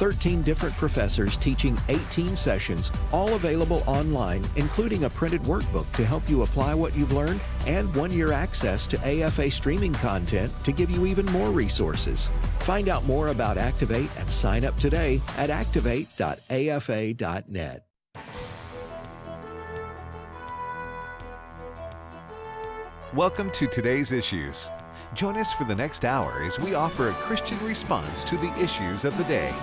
13 different professors teaching 18 sessions, all available online, including a printed workbook to help you apply what you've learned and 1-year access to AFA streaming content to give you even more resources. Find out more about Activate and sign up today at activate.afa.net. Welcome to Today's Issues. Join us for the next hour as we offer a Christian response to the issues of the day.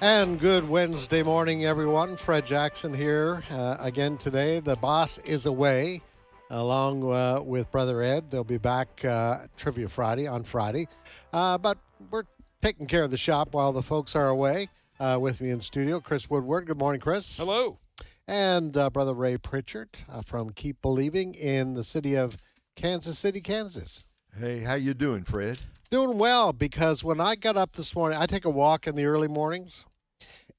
And good Wednesday morning, everyone. Fred Jackson here again today. The boss is away along with Brother Ed. They'll be back Trivia Friday on Friday. But we're taking care of the shop while the folks are away. With me in studio, Chris Woodward. Good morning, Chris. Hello. And Brother Ray Pritchard from Keep Believing in the city of Kansas City, Kansas. Hey, how you doing, Fred? Doing well, because when I got up this morning, I take a walk in the early mornings,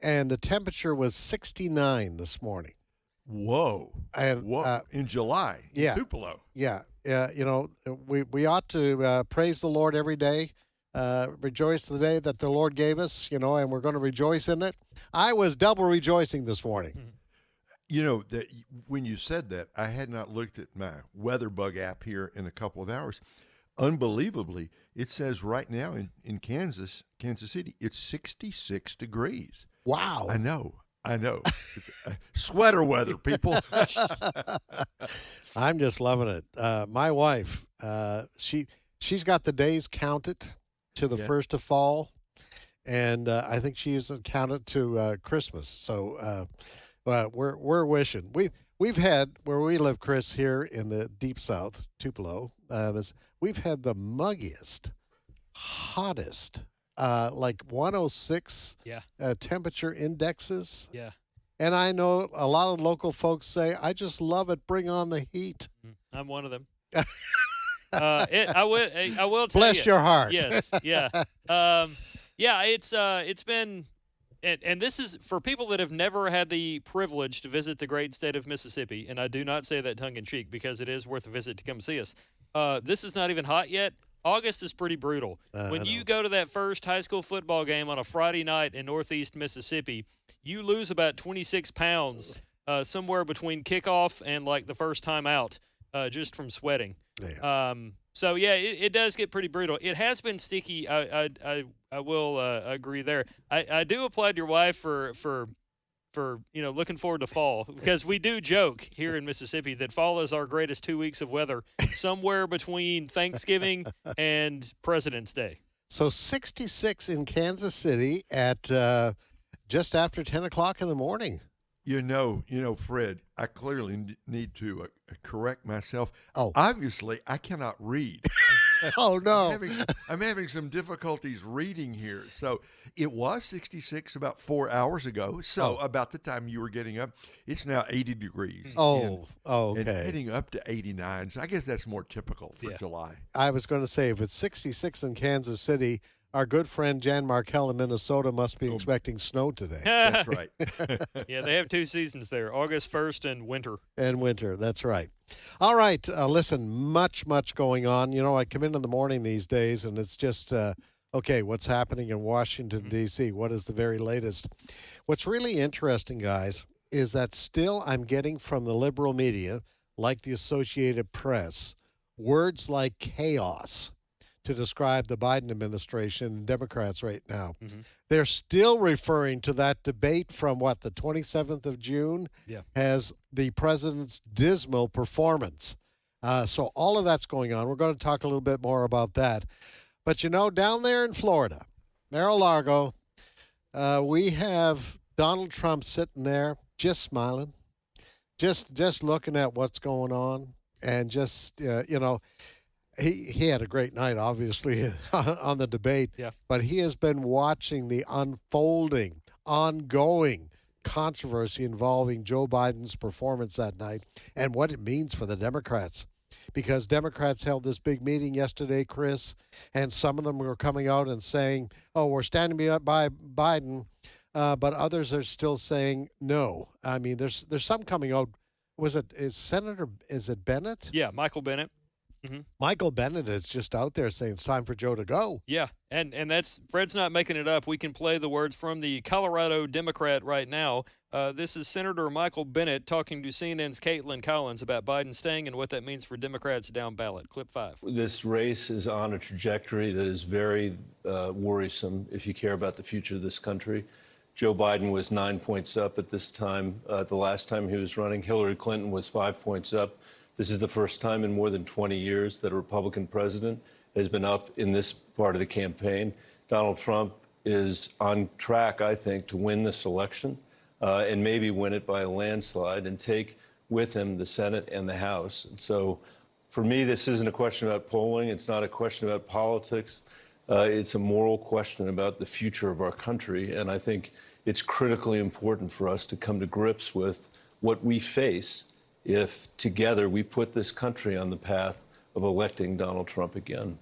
and the temperature was 69 this morning. Whoa. And Whoa. In July. Yeah. In Tupelo. Yeah. We ought to praise the Lord every day, rejoice the day that the Lord gave us, and we're going to rejoice in it. I was double rejoicing this morning. You know, that when you said that, I had not looked at my WeatherBug app here in a couple of hours. Unbelievably, it says right now in Kansas City, it's 66 degrees. Wow. I know. It's, sweater weather, people. I'm just loving it. My wife, she's got the days counted to the first of fall, and I think she's counted to Christmas. So we're wishing. We've had, where we live, Chris, here in the deep south, Tupelo, we've had the muggiest, hottest, like 106 temperature indexes. Yeah. And I know a lot of local folks say, I just love it. Bring on the heat. I'm one of them. I will tell Bless your heart. Yes. Yeah. It's been, and this is for people that have never had the privilege to visit the great state of Mississippi, and I do not say that tongue in cheek because it is worth a visit to come see us. This is not even hot yet. August is pretty brutal. When you go to that first high school football game on a Friday night in northeast Mississippi, you lose about 26 pounds somewhere between kickoff and like the first time out just from sweating. Yeah. It does get pretty brutal. It has been sticky. I will agree there. I do applaud your wife for looking forward to fall, because we do joke here in Mississippi that fall is our greatest 2 weeks of weather, somewhere between Thanksgiving and President's Day. So 66 in Kansas City at just after 10 o'clock in the morning. You know, Fred, I clearly need to correct myself. Oh. Obviously, I cannot read. Oh, no. I'm having some difficulties reading here. So it was 66 about 4 hours ago. So about the time you were getting up, it's now 80 degrees. Okay. And heading up to 89. So I guess that's more typical for July. I was going to say, if it's 66 in Kansas City, our good friend Jan Markell in Minnesota must be expecting snow today. That's right. Yeah, they have 2 seasons there, August 1st and winter. And winter, that's right. All right, listen, much going on. I come in the morning these days, and it's just, what's happening in Washington, D.C.? What is the very latest? What's really interesting, guys, is that still I'm getting from the liberal media, like the Associated Press, words like chaos to describe the Biden administration and Democrats right now. Mm-hmm. They're still referring to that debate from, the 27th of June as the president's dismal performance. So all of that's going on. We're going to talk a little bit more about that. But, down there in Florida, Mar-a-Lago, we have Donald Trump sitting there just smiling, just looking at what's going on, and just, He had a great night, obviously, on the debate. Yeah. But he has been watching the unfolding, ongoing controversy involving Joe Biden's performance that night and what it means for the Democrats. Because Democrats held this big meeting yesterday, Chris, and some of them were coming out and saying, we're standing by Biden, but others are still saying no. I mean, there's some coming out. Is it Bennett? Yeah, Michael Bennett. Michael Bennett is just out there saying it's time for Joe to go. Yeah, and that's Fred's not making it up. We can play the words from the Colorado Democrat right now. This is Senator Michael Bennett talking to CNN's Caitlin Collins about Biden staying and what that means for Democrats down ballot. Clip 5. This race is on a trajectory that is very worrisome if you care about the future of this country. Joe Biden was 9 points up at this time. The last time he was running, Hillary Clinton was 5 points up. This is the first time in more than 20 years that a Republican president has been up in this part of the campaign. Donald Trump is on track, I think, to win this election and maybe win it by a landslide and take with him the Senate and the House. And so for me, this isn't a question about polling. It's not a question about politics. It's a moral question about the future of our country. And I think it's critically important for us to come to grips with what we face if together we put this country on the path of electing Donald Trump again.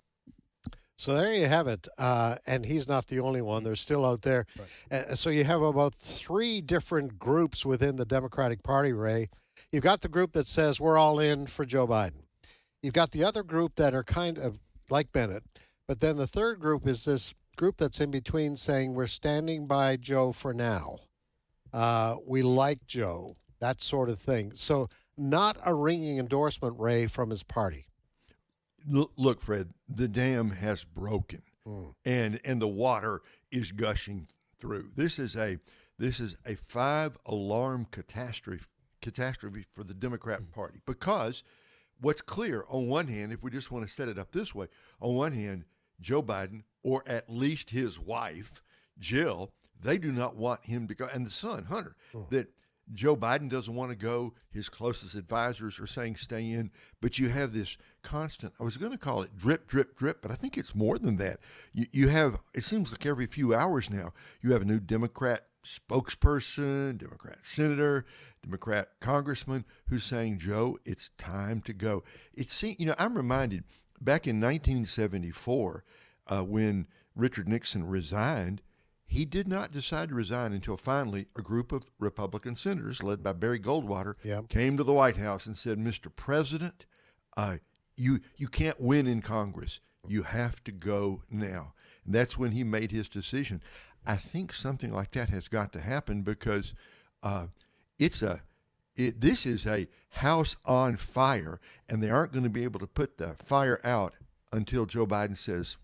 So there you have it. And he's not the only one. They're still out there. Right. So you have about 3 different groups within the Democratic Party, Ray. You've got the group that says we're all in for Joe Biden. You've got the other group that are kind of like Bennett. But then the third group is this group that's in between saying we're standing by Joe for now. We like Joe, that sort of thing. So not a ringing endorsement, Ray, from his party. Look, Fred, the dam has broken, and the water is gushing through. This is a 5-alarm catastrophe for the Democrat Party, because what's clear on one hand, if we just want to set it up this way, on one hand, Joe Biden, or at least his wife, Jill, they do not want him to go, and the son, Hunter, that Joe Biden doesn't want to go. His closest advisors are saying stay in. But you have this constant, I was going to call it drip, drip, drip, but I think it's more than that. You have, it seems like every few hours now, you have a new Democrat spokesperson, Democrat senator, Democrat congressman who's saying, Joe, it's time to go. I'm reminded back in 1974 when Richard Nixon resigned, he did not decide to resign until finally a group of Republican senators led by Barry Goldwater came to the White House and said, Mr. President, you can't win in Congress. You have to go now. And that's when he made his decision. I think something like that has got to happen because this is a house on fire, and they aren't going to be able to put the fire out until Joe Biden says,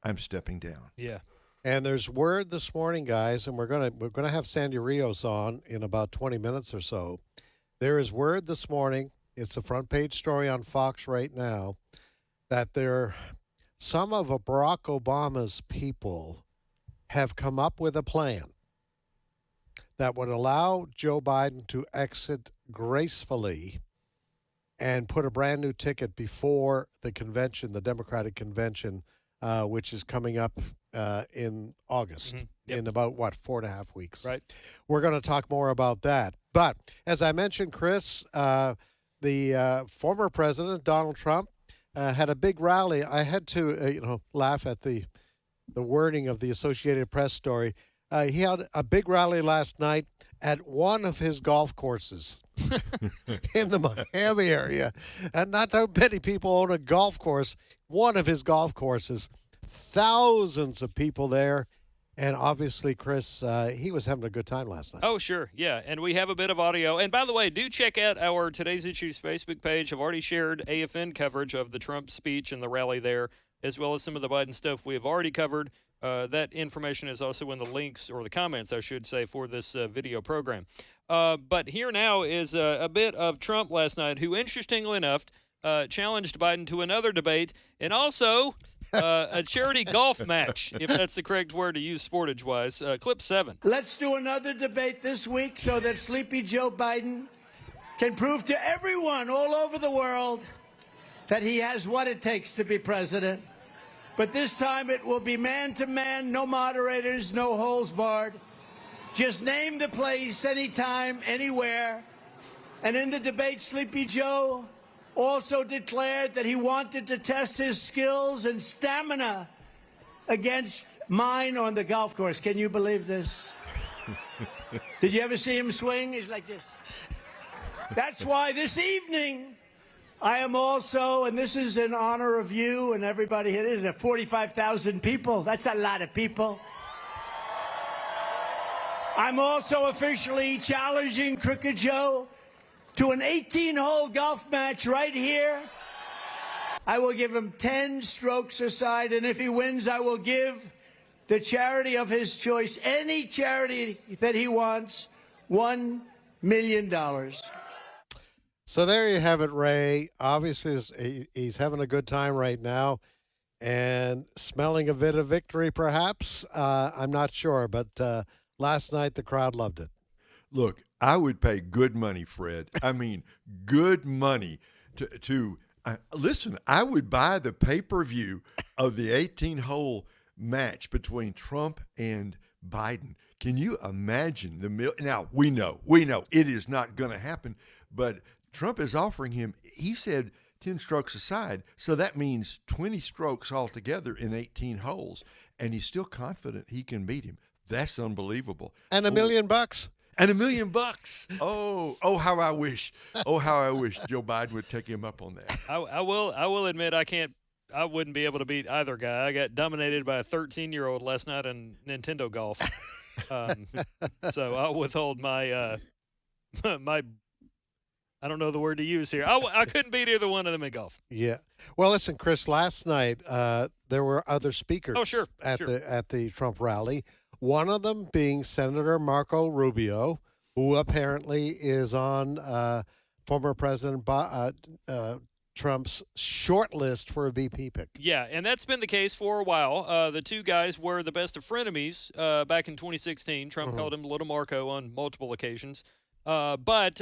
I'm stepping down. Yeah. And there's word this morning, guys, and we're gonna have Sandy Rios on in about 20 minutes or so. There is word this morning, it's a front page story on Fox right now, that some of Barack Obama's people have come up with a plan that would allow Joe Biden to exit gracefully and put a brand new ticket before the convention, the Democratic convention, which is coming up in August, in about, 4.5 weeks. Right. We're going to talk more about that. But as I mentioned, Chris, the former president, Donald Trump, had a big rally. I had to, laugh at the wording of the Associated Press story. He had a big rally last night at one of his golf courses in the Miami area. And not that many people own a golf course. One of his golf courses. Thousands of people there. And obviously, Chris, he was having a good time last night. Oh, sure. Yeah. And we have a bit of audio. And by the way, do check out our Today's Issues Facebook page. I've already shared AFN coverage of the Trump speech and the rally there, as well as some of the Biden stuff we have already covered. That information is also in the links, or the comments, I should say, for this video program. But here now is a bit of Trump last night, who, interestingly enough, challenged Biden to another debate and also a charity golf match, if that's the correct word to use sportage-wise. Clip 7. Let's do another debate this week so that Sleepy Joe Biden can prove to everyone all over the world that he has what it takes to be president. But this time it will be man-to-man, no moderators, no holes barred. Just name the place, anytime, anywhere. And in the debate, Sleepy Joe also declared that he wanted to test his skills and stamina against mine on the golf course. Can you believe this? Did you ever see him swing? He's like this. That's why this evening I am also, and this is in honor of you and everybody here, this is 45,000 people. That's a lot of people. I'm also officially challenging Crooked Joe to an 18-hole golf match right here. I will give him 10 strokes aside, and if he wins, I will give the charity of his choice, any charity that he wants, $1 million. So there you have it, Ray. Obviously, he's having a good time right now and smelling a bit of victory, perhaps. I'm not sure, but last night the crowd loved it. Look, I would pay good money, Fred. I mean, good money to listen. I would buy the pay-per-view of the 18-hole match between Trump and Biden. Can you imagine now, we know it is not going to happen, but Trump is offering him, he said 10 strokes aside, so that means 20 strokes altogether in 18 holes, and he's still confident he can beat him. That's unbelievable. And $1 million. And $1 million. Oh, how I wish Joe Biden would take him up on that. I will admit I wouldn't be able to beat either guy. I got dominated by a 13-year-old last night in Nintendo golf. So I'll withhold my my I don't know the word to use here. I couldn't beat either one of them in golf. Yeah. Well, listen, Chris, last night there were other speakers at the Trump rally. One of them being Senator Marco Rubio, who apparently is on former President Trump's short list for a VP pick. Yeah, and that's been the case for a while. The two guys were the best of frenemies back in 2016. Trump called him Little Marco on multiple occasions. But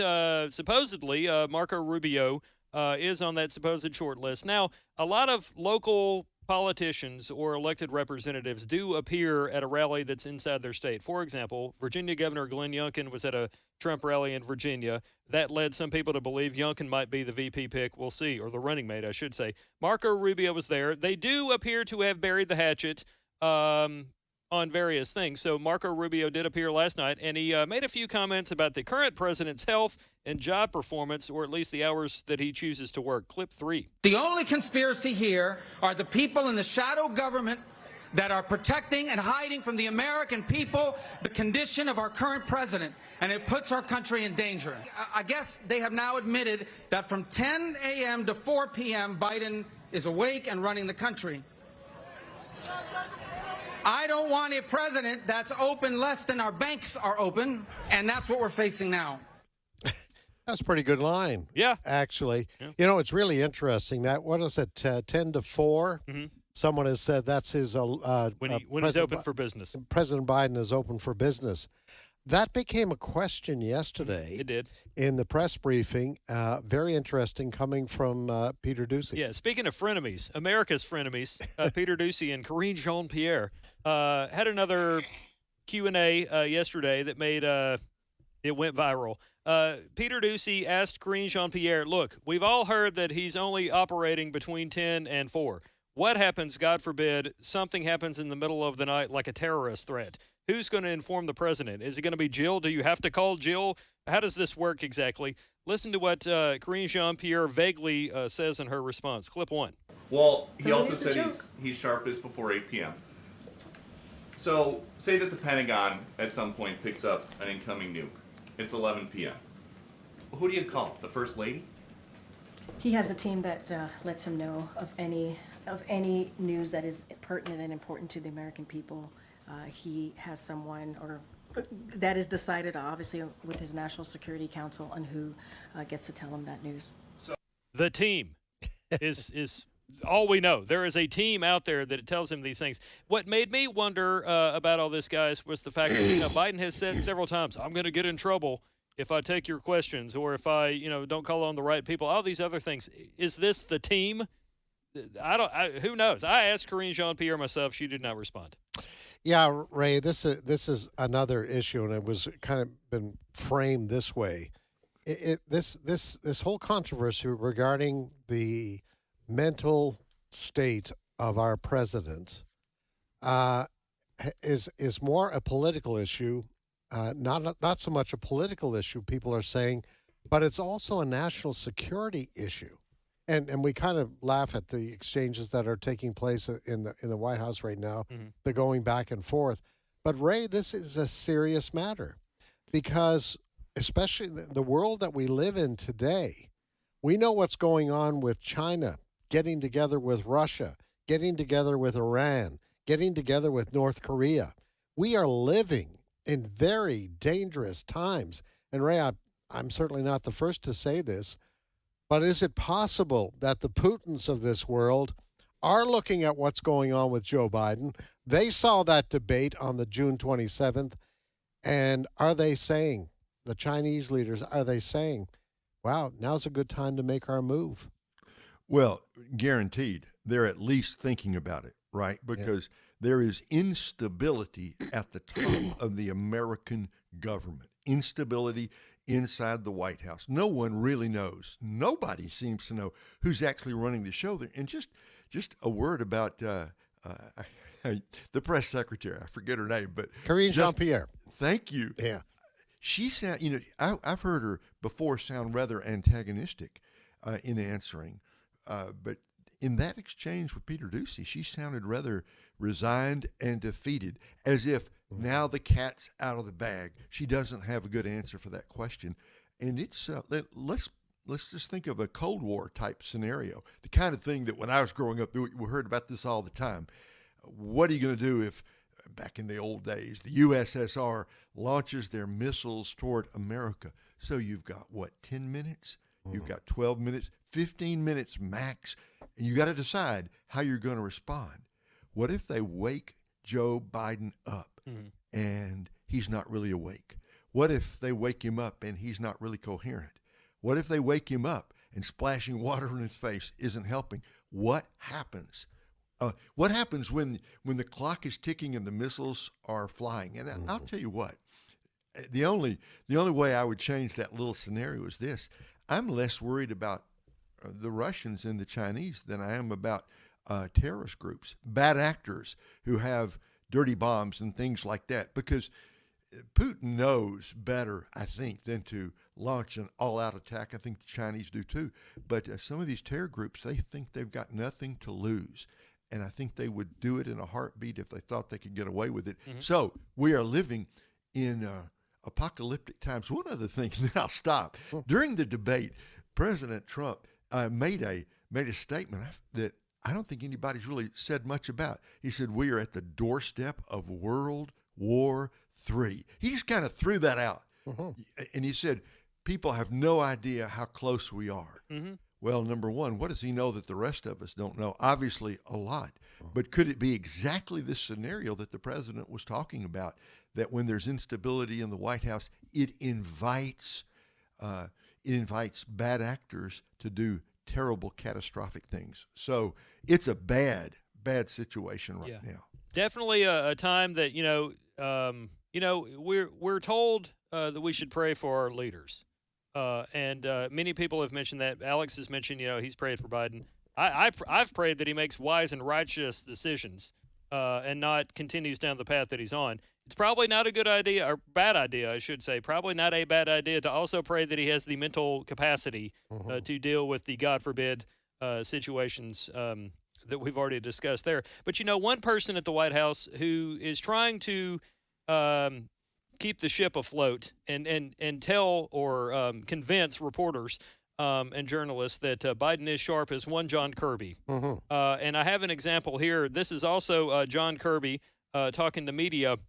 supposedly Marco Rubio is on that supposed short list. Now, a lot of local politicians or elected representatives do appear at a rally that's inside their state. For example, Virginia Governor Glenn Youngkin was at a Trump rally in Virginia. That led some people to believe Youngkin might be the VP pick. We'll see, or the running mate, I should say. Marco Rubio was there. They do appear to have buried the hatchet on various things. So Marco Rubio did appear last night, and he made a few comments about the current president's health and job performance, or at least the hours that he chooses to work. Clip 3. The only conspiracy here are the people in the shadow government that are protecting and hiding from the American people the condition of our current president, and it puts our country in danger. I guess they have now admitted that from 10 a.m. to 4 p.m., Biden is awake and running the country. I don't want a president that's open less than our banks are open, and that's what we're facing now. That's a pretty good line. Yeah. Actually. Yeah. You know, it's really interesting that, what is it, 10 to 4? Mm-hmm. Someone has said that's his when he's open for business. President Biden is open for business. That became a question yesterday. It did. In the press briefing. Very interesting, coming from Peter Doocy. Yeah, speaking of frenemies, America's frenemies, Peter Doocy and Karine Jean-Pierre had another Q&A yesterday that made it went viral. Peter Doocy asked Karine Jean-Pierre, look, we've all heard that he's only operating between 10 and 4. What happens, God forbid, something happens in the middle of the night like a terrorist threat? Who's going to inform the president? Is it going to be Jill? Do you have to call Jill? How does this work exactly? Listen to what Karine Jean-Pierre vaguely says in her response. Clip 1. Well, he also said he's sharpest before 8 p.m. So say that the Pentagon at some point picks up an incoming nuke. It's 11 p.m. Who do you call? The First Lady? He has a team that lets him know of any news that is pertinent and important to the American people. He has someone that is decided, obviously, with his National Security Council on who gets to tell him that news. The team is all we know. There is a team out there that tells him these things. What made me wonder about all this, guys, was the fact that Biden has said several times, I'm going to get in trouble if I take your questions or if I don't call on the right people, all these other things. Is this the team? Who knows? I asked Karine Jean-Pierre myself. She did not respond. Yeah, Ray, this is another issue, and it was kind of been framed this way. This whole controversy regarding the mental state of our president is more a political issue, not so much a political issue, people are saying, but it's also a national security issue. And we kind of laugh at the exchanges that are taking place in the White House right now. They're going back and forth. But Ray, this is a serious matter because especially the world that we live in today, we know what's going on with China getting together with Russia, getting together with Iran, getting together with North Korea. We are living in very dangerous times. And Ray, I'm certainly not the first to say this, but is it possible that the Putins of this world are looking at what's going on with Joe Biden? They saw that debate on the June 27th, and are they saying, the Chinese leaders, are they saying, wow, now's a good time to make our move? Well, guaranteed, they're at least thinking about it, right? Because there is instability at the top of the American government, instability inside the White House. No one really knows. Nobody seems to know who's actually running the show there. And just a word about the press secretary. I forget her name, but Karine Jean-Pierre. Thank you. Yeah. She sound, I've heard her before sound rather antagonistic in answering, but in that exchange with Peter Doocy, she sounded rather resigned and defeated, as if now the cat's out of the bag. She doesn't have a good answer for that question. And it's let's just think of a Cold War type scenario, the kind of thing that when I was growing up, we heard about this all the time. What are you going to do if, back in the old days, the USSR launches their missiles toward America? So you've got, 10 minutes? You've got 12 minutes, 15 minutes max, and you got to decide how you're going to respond. What if they wake Joe Biden up and he's not really awake? What if they wake him up and he's not really coherent? What if they wake him up and splashing water in his face isn't helping? What happens? What happens when the clock is ticking and the missiles are flying? And I'll tell you what, the only way I would change that little scenario is this. I'm less worried about the Russians and the Chinese than I am about terrorist groups, bad actors who have dirty bombs and things like that, because Putin knows better, I think, than to launch an all-out attack. I think the Chinese do too. But some of these terror groups, they think they've got nothing to lose. And I think they would do it in a heartbeat if they thought they could get away with it. So we are living in apocalyptic times. One other thing, and then I'll stop. During the debate, President Trump made a statement that I don't think anybody's really said much about. He said, we are at the doorstep of World War III. He just kind of threw that out. And he said, people have no idea how close we are. Well, number one, what does he know that the rest of us don't know? Obviously, a lot. But could it be exactly this scenario that the president was talking about, that when there's instability in the White House, it invites bad actors to do terrible, catastrophic things? So it's a bad situation right now. Definitely a time that we're told that we should pray for our leaders. And many people have mentioned that. Alex has mentioned, he's prayed for Biden. I've prayed that he makes wise and righteous decisions and not continues down the path that he's on. It's probably not a good idea, or bad idea, I should say. Probably not a bad idea to also pray that he has the mental capacity to deal with the, God forbid, situations that we've already discussed there. But, one person at the White House who is trying to keep the ship afloat and tell or convince reporters and journalists that Biden is sharp is one John Kirby. And I have an example here. This is also John Kirby talking to media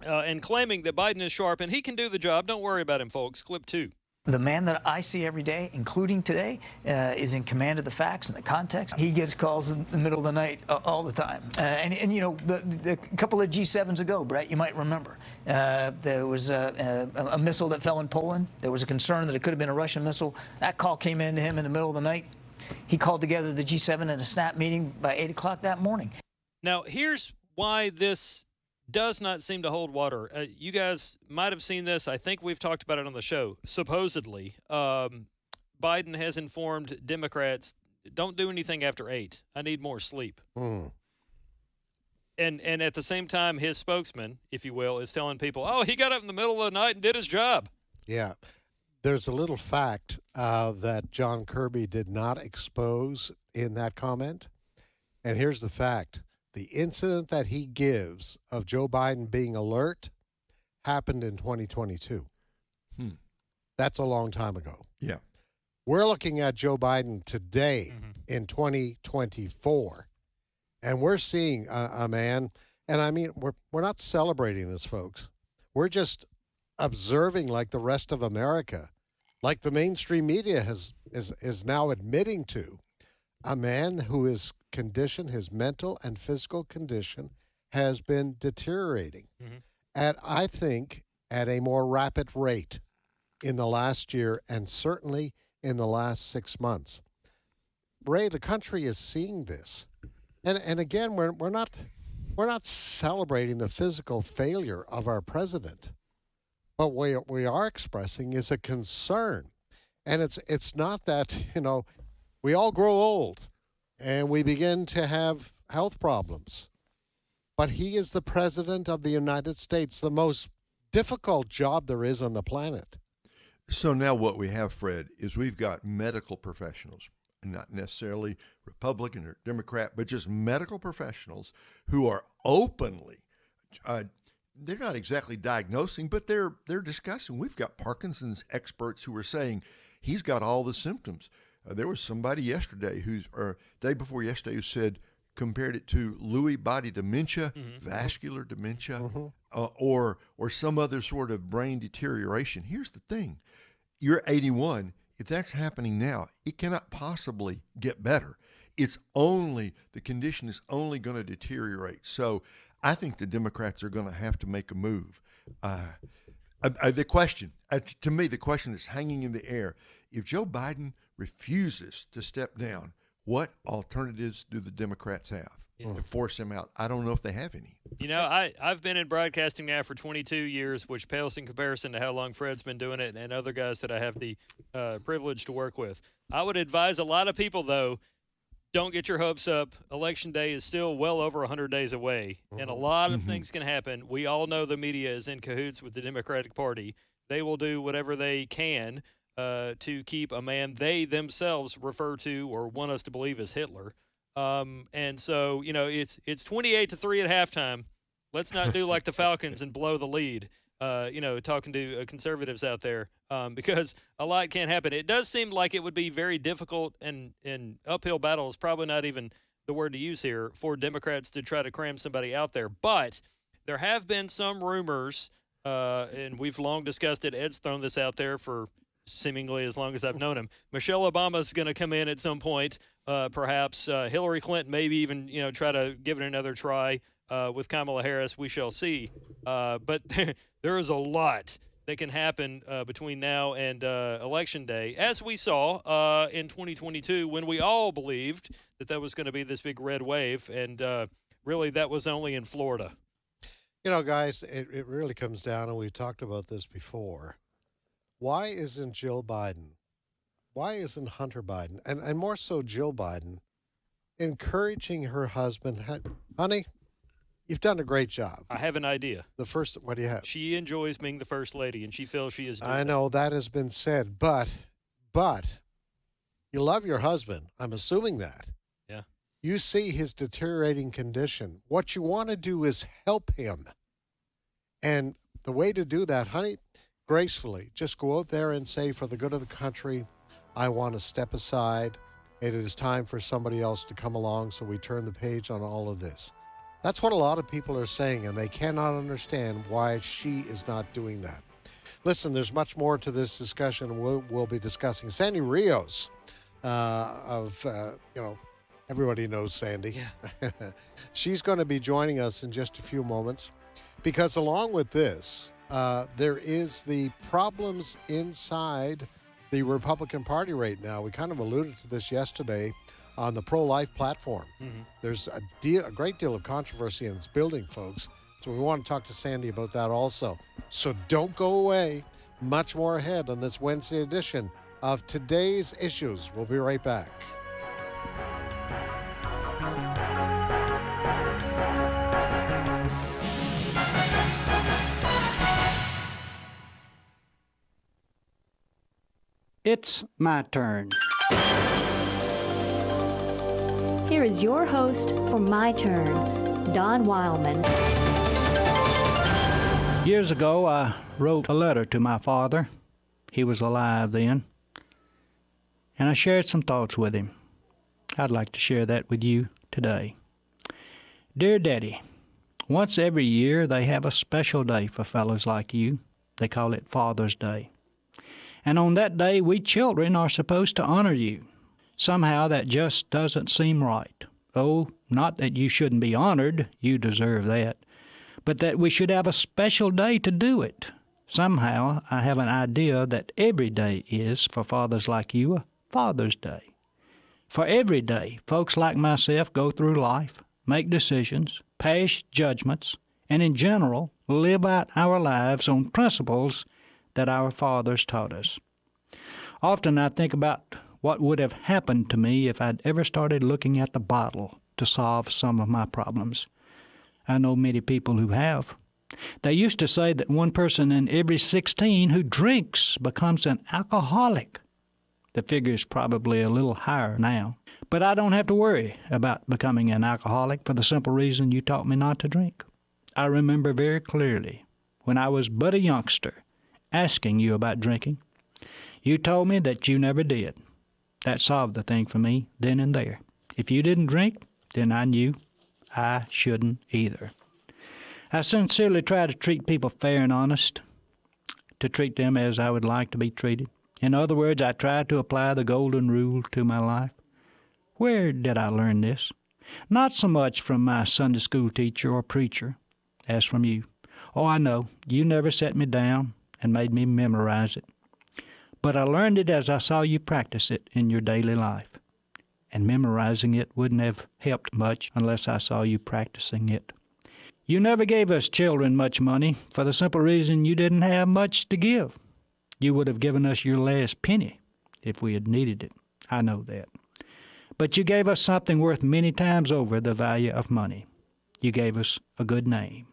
and claiming that Biden is sharp and he can do the job. Don't worry about him, folks. Clip 2. The man that I see every day, including today, is in command of the facts and the context. He gets calls in the middle of the night all the time. A couple of G7s ago, Brett, you might remember, there was a missile that fell in Poland. There was a concern that it could have been a Russian missile. That call came in to him in the middle of the night. He called together the G7 in a snap meeting by 8 o'clock that morning. Now, here's why this does not seem to hold water. You guys might have seen this. I think we've talked about it on the show. Supposedly, Biden has informed Democrats, don't do anything after 8. I need more sleep. And at the same time, his spokesman, if you will, is telling people, oh, he got up in the middle of the night and did his job. Yeah. there's a little fact that John Kirby did not expose in that comment. And here's the fact. The incident that he gives of Joe Biden being alert happened in 2022. That's a long time ago. Yeah. We're looking at Joe Biden today in 2024, and we're seeing a man, and I mean, we're not celebrating this, folks. We're just observing like the rest of America, like the mainstream media is now admitting to, a man who is condition, his mental and physical condition has been deteriorating at, I think, at a more rapid rate in the last year and certainly in the last 6 months. Ray, the country is seeing this. And again, we're not celebrating the physical failure of our president. But what we are expressing is a concern. And it's not that, we all grow old and we begin to have health problems. But he is the president of the United States, the most difficult job there is on the planet. So now what we have, Fred, is we've got medical professionals, not necessarily Republican or Democrat, but just medical professionals who are openly, they're not exactly diagnosing, but they're discussing. We've got Parkinson's experts who are saying he's got all the symptoms. There was somebody yesterday or day before yesterday who said, compared it to Lewy body dementia, vascular dementia, or some other sort of brain deterioration. Here's the thing. You're 81. If that's happening now, it cannot possibly get better. The condition is only going to deteriorate. So I think the Democrats are going to have to make a move. The question that's hanging in the air, if Joe Biden refuses to step down, what alternatives do the Democrats have to force him out? I don't know if they have any. I've been in broadcasting now for 22 years, which pales in comparison to how long Fred's been doing it and other guys that I have the privilege to work with. I would advise a lot of people, though, don't get your hopes up. Election day is still well over 100 days away, and a lot of things can happen. We all know the media is in cahoots with the Democratic Party. They will do whatever they can to keep a man they themselves refer to or want us to believe as Hitler. And so, it's 28-3 at halftime. Let's not do like the Falcons and blow the lead, talking to conservatives out there, because a lot can't happen. It does seem like it would be very difficult and uphill battle is probably not even the word to use here for Democrats to try to cram somebody out there. But there have been some rumors, and we've long discussed it. Ed's thrown this out there for seemingly as long as I've known him. Michelle Obama's going to come in at some point, perhaps. Hillary Clinton maybe even, try to give it another try with Kamala Harris. We shall see. But there is a lot that can happen between now and Election Day, as we saw in 2022 when we all believed that was going to be this big red wave, and really that was only in Florida. Guys, it really comes down, and we've talked about this before. Why isn't Jill Biden, why isn't Hunter Biden, and more so Jill Biden, encouraging her husband, honey, you've done a great job. I have an idea. What do you have? She enjoys being the first lady, and she feels she is doing I know that has been said, but you love your husband. I'm assuming that. Yeah. You see his deteriorating condition. What you want to do is help him. And the way to do that, honey, gracefully, just go out there and say, for the good of the country, I want to step aside. It is time for somebody else to come along, so we turn the page on all of this. That's what a lot of people are saying, and they cannot understand why she is not doing that. Listen, there's much more to this discussion. We'll be discussing Sandy Rios everybody knows Sandy. Yeah. She's going to be joining us in just a few moments, because along with this, there is the problems inside the Republican Party right now. We kind of alluded to this yesterday on the pro-life platform. There's a great deal of controversy, and it's building, folks. So we want to talk to Sandy about that also. So don't go away. Much more ahead on this Wednesday edition of Today's Issues. We'll be right back. It's my turn. Here is your host for My Turn, Don Wildman. Years ago, I wrote a letter to my father. He was alive then. And I shared some thoughts with him. I'd like to share that with you today. Dear Daddy, once every year they have a special day for fellows like you. They call it Father's Day. And on that day, we children are supposed to honor you. Somehow that just doesn't seem right. Oh, not that you shouldn't be honored, you deserve that, but that we should have a special day to do it. Somehow I have an idea that every day is, for fathers like you, a Father's Day. For every day, folks like myself go through life, make decisions, pass judgments, and in general, live out our lives on principles that our fathers taught us. Often I think about what would have happened to me if I'd ever started looking at the bottle to solve some of my problems. I know many people who have. They used to say that one person in every 16 who drinks becomes an alcoholic. The figure is probably a little higher now. But I don't have to worry about becoming an alcoholic for the simple reason you taught me not to drink. I remember very clearly when I was but a youngster asking you about drinking. You told me that you never did. That solved the thing for me then and there. If you didn't drink, then I knew I shouldn't either. I sincerely try to treat people fair and honest, to treat them as I would like to be treated. In other words, I try to apply the golden rule to my life. Where did I learn this? Not so much from my Sunday school teacher or preacher as from you. Oh, I know, you never set me down and made me memorize it. But I learned it as I saw you practice it in your daily life. And memorizing it wouldn't have helped much unless I saw you practicing it. You never gave us children much money for the simple reason you didn't have much to give. You would have given us your last penny if we had needed it. I know that. But you gave us something worth many times over the value of money. You gave us a good name.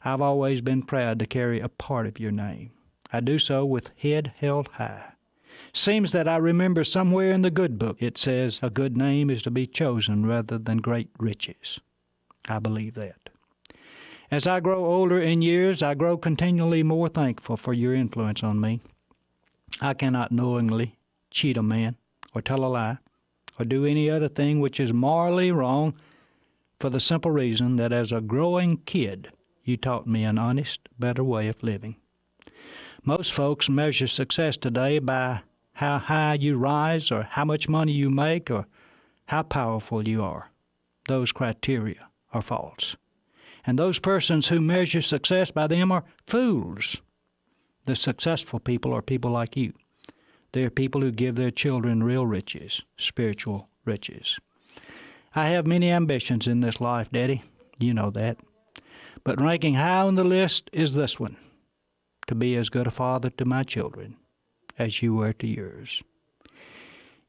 I've always been proud to carry a part of your name. I do so with head held high. Seems that I remember somewhere in the good book it says a good name is to be chosen rather than great riches. I believe that. As I grow older in years, I grow continually more thankful for your influence on me. I cannot knowingly cheat a man or tell a lie or do any other thing which is morally wrong for the simple reason that as a growing kid, you taught me an honest, better way of living. Most folks measure success today by how high you rise or how much money you make or how powerful you are. Those criteria are false. And those persons who measure success by them are fools. The successful people are people like you. They are people who give their children real riches, spiritual riches. I have many ambitions in this life, Daddy. You know that. But ranking high on the list is this one, to be as good a father to my children as you were to yours.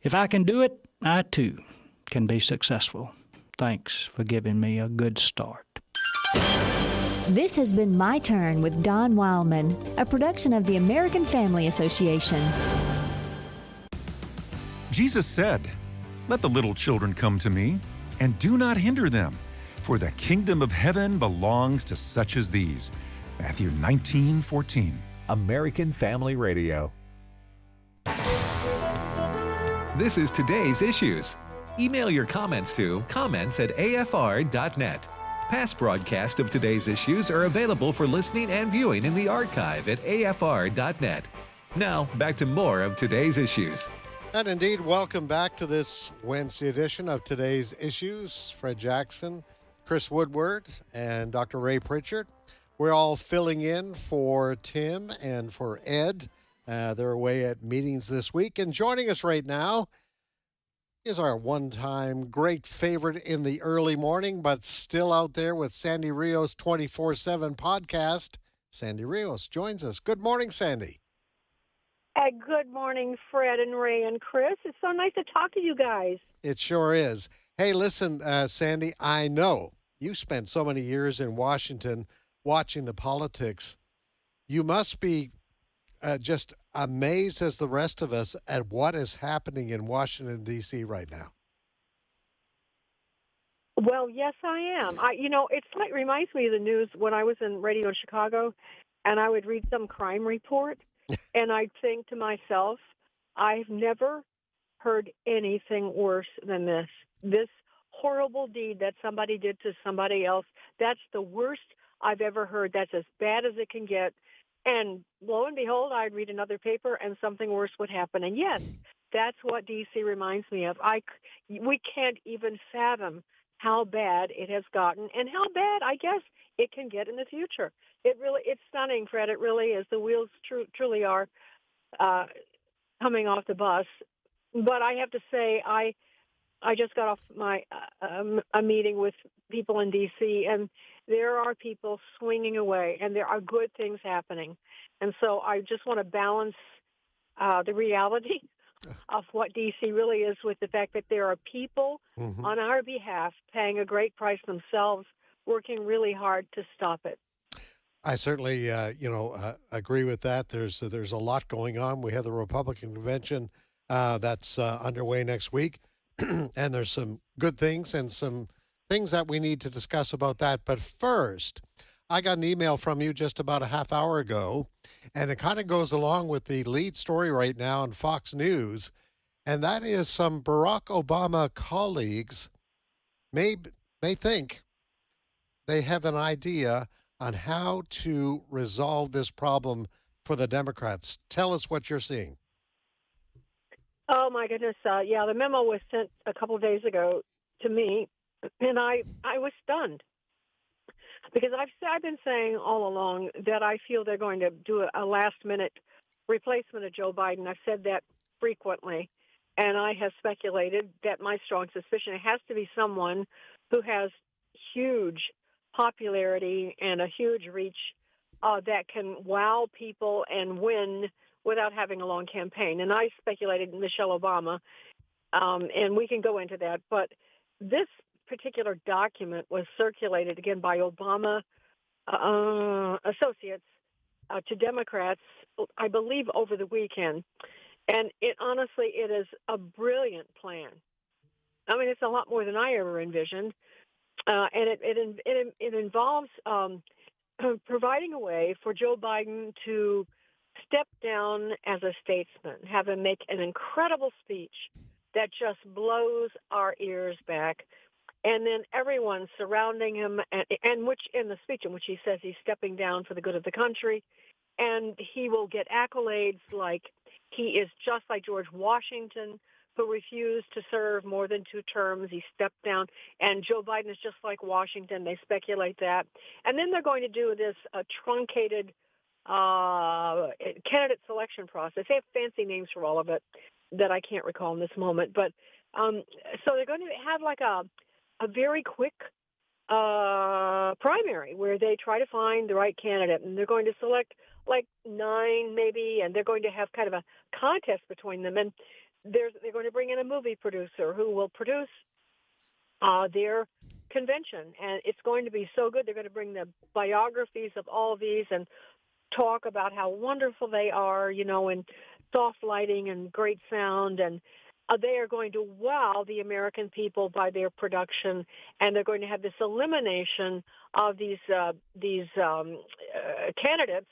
If I can do it, I too can be successful. Thanks for giving me a good start. This has been My Turn with Don Wildman, a production of the American Family Association. Jesus said, "Let the little children come to me, and do not hinder them, for the kingdom of heaven belongs to such as these." Matthew 19:14. American Family Radio. This is Today's Issues. Email your comments to comments@afr.net. Past broadcasts of Today's Issues are available for listening and viewing in the archive at afr.net. Now, back to more of Today's Issues. And indeed, welcome back to this Wednesday edition of Today's Issues. Fred Jackson, Chris Woodward, and Dr. Ray Pritchard. We're all filling in for Tim and for Ed. They're away at meetings this week. And joining us right now is our one-time great favorite in the early morning, but still out there with Sandy Rios 24/7 podcast. Sandy Rios joins us. Good morning, Sandy. Good morning, Fred and Ray and Chris. It's so nice to talk to you guys. It sure is. Hey, listen, Sandy, I know you spent so many years in Washington watching the politics. You must be just amazed as the rest of us at what is happening in Washington, D.C. right now? Well, yes, I am. It's like reminds me of the news when I was in radio in Chicago, and I would read some crime report, and I'd think to myself, I've never heard anything worse than this. This horrible deed that somebody did to somebody else. That's the worst I've ever heard. That's as bad as it can get. And lo and behold, I'd read another paper, and something worse would happen. And yes, that's what D.C. reminds me of. We can't even fathom how bad it has gotten and how bad I guess it can get in the future. It's stunning, Fred. It really is. The wheels truly are coming off the bus. But I have to say, I just got off a meeting with people in D.C., and there are people swinging away, and there are good things happening. And so I just want to balance the reality of what D.C. really is with the fact that there are people on our behalf paying a great price themselves, working really hard to stop it. I certainly, agree with that. There's a lot going on. We have the Republican convention that's underway next week, and there's some good things and some things that we need to discuss about that. But first, I got an email from you just about a half hour ago, and it kind of goes along with the lead story right now on Fox News, and that is some Barack Obama colleagues may think they have an idea on how to resolve this problem for the Democrats. Tell us what you're seeing. Oh, my goodness. The memo was sent a couple of days ago to me, and I was stunned. Because I've been saying all along that I feel they're going to do a last-minute replacement of Joe Biden. I've said that frequently, and I have speculated that my strong suspicion it has to be someone who has huge popularity and a huge reach that can wow people and win without having a long campaign. And I speculated Michelle Obama, and we can go into that. But this particular document was circulated again by Obama associates to Democrats, I believe, over the weekend. And it is a brilliant plan. I mean, it's a lot more than I ever envisioned. And it involves providing a way for Joe Biden to step down as a statesman, have him make an incredible speech that just blows our ears back. And then everyone surrounding him, and which in the speech in which he says he's stepping down for the good of the country, and he will get accolades like he is just like George Washington, who refused to serve more than 2 terms. He stepped down, and Joe Biden is just like Washington. They speculate that. And then they're going to do this truncated candidate selection process. They have fancy names for all of it that I can't recall in this moment. But so they're going to have like a very quick primary where they try to find the right candidate, and they're going to select like 9 maybe, and they're going to have kind of a contest between them. And they're going to bring in a movie producer who will produce their convention, and it's going to be so good. They're going to bring the biographies of all these and talk about how wonderful they are, and soft lighting and great sound, and they are going to wow the American people by their production, and they're going to have this elimination of these candidates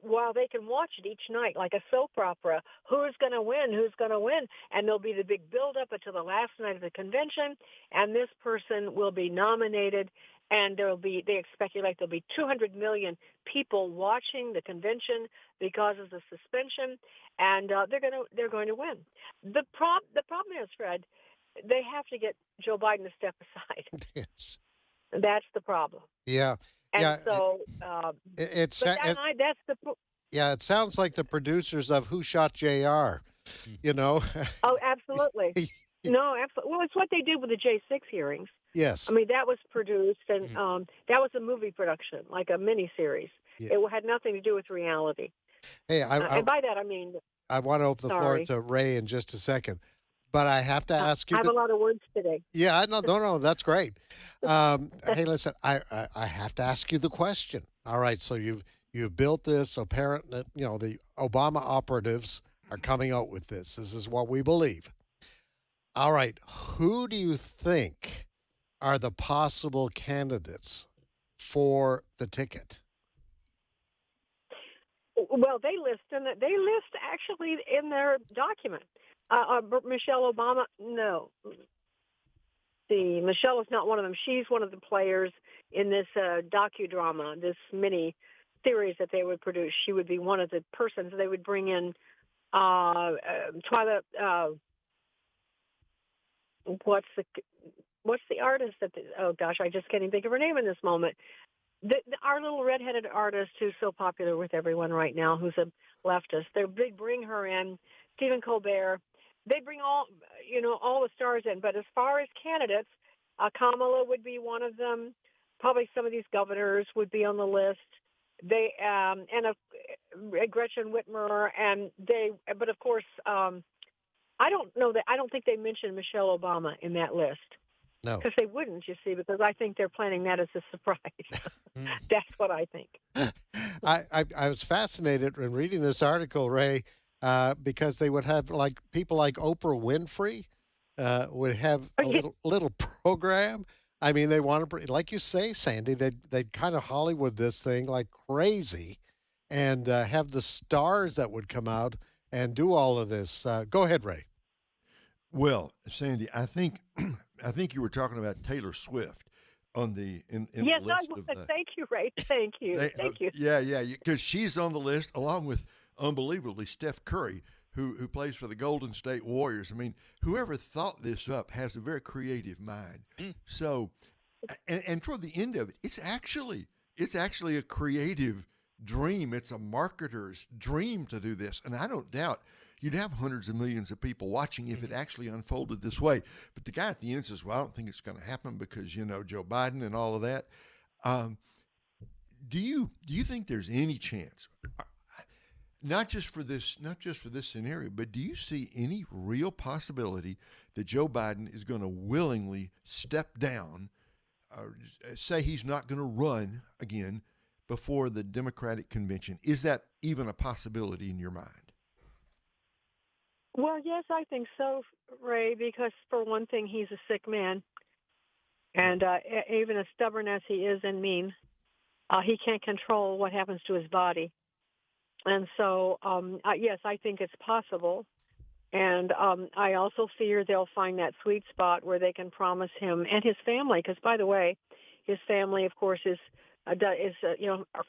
while they can watch it each night like a soap opera. Who's going to win? Who's going to win? And there'll be the big buildup until the last night of the convention, and this person will be nominated. And they speculate there'll be 200 million people watching the convention because of the suspension, and they're going to win. The problem is, Fred, they have to get Joe Biden to step aside. Yes, that's the problem. Yeah, and so it sounds like the producers of Who Shot JR. Oh, absolutely. No, absolutely. Well, it's what they did with the J6 hearings. Yes. I mean, that was produced, and that was a movie production, like a miniseries. Yeah. It had nothing to do with reality. Hey, and by that I mean... I want to open the floor to Ray in just a second, but I have to ask you... I have a lot of words today. Yeah, no, that's great. Hey, listen, I have to ask you the question. All right, so You've built this, so the Obama operatives are coming out with this. This is what we believe. All right, who do you think are the possible candidates for the ticket? Well, they list actually in their document. Michelle Obama, no. See, Michelle is not one of them. She's one of the players in this docudrama, this mini series that they would produce. She would be one of the persons they would bring in. Twyla, what's the artist that? Oh gosh, I just can't even think of her name in this moment. Our little redheaded artist who's so popular with everyone right now, who's a leftist. They bring her in. Stephen Colbert. They bring all the stars in. But as far as candidates, Kamala would be one of them. Probably some of these governors would be on the list. They Gretchen Whitmer but of course, I don't think they mentioned Michelle Obama in that list. No, because they wouldn't, you see, because I think they're planning that as a surprise. That's what I think. I was fascinated in reading this article, Ray, because they would have people like Oprah Winfrey would have a little program. I mean, they want to, like you say, Sandy, they'd kind of Hollywood this thing like crazy, and have the stars that would come out and do all of this. Go ahead, Ray. Well, Sandy, I think you were talking about Taylor Swift on the yes, the list I was. of the, Thank you, Ray. Thank you. Thank you. Yeah, because she's on the list along with unbelievably Steph Curry, who plays for the Golden State Warriors. I mean, whoever thought this up has a very creative mind. So, and toward the end of it, it's actually a creative dream. It's a marketer's dream to do this, and I don't doubt you'd have hundreds of millions of people watching if it actually unfolded this way. But the guy at the end says, well, I don't think it's going to happen because, Joe Biden and all of that. Do you think there's any chance, not just for this scenario, but do you see any real possibility that Joe Biden is going to willingly step down, say he's not going to run again before the Democratic convention? Is that even a possibility in your mind? Well, yes, I think so, Ray, because for one thing, he's a sick man. And even as stubborn as he is and mean, he can't control what happens to his body. And so, yes, I think it's possible. And I also fear they'll find that sweet spot where they can promise him and his family, because, by the way, his family, of course, is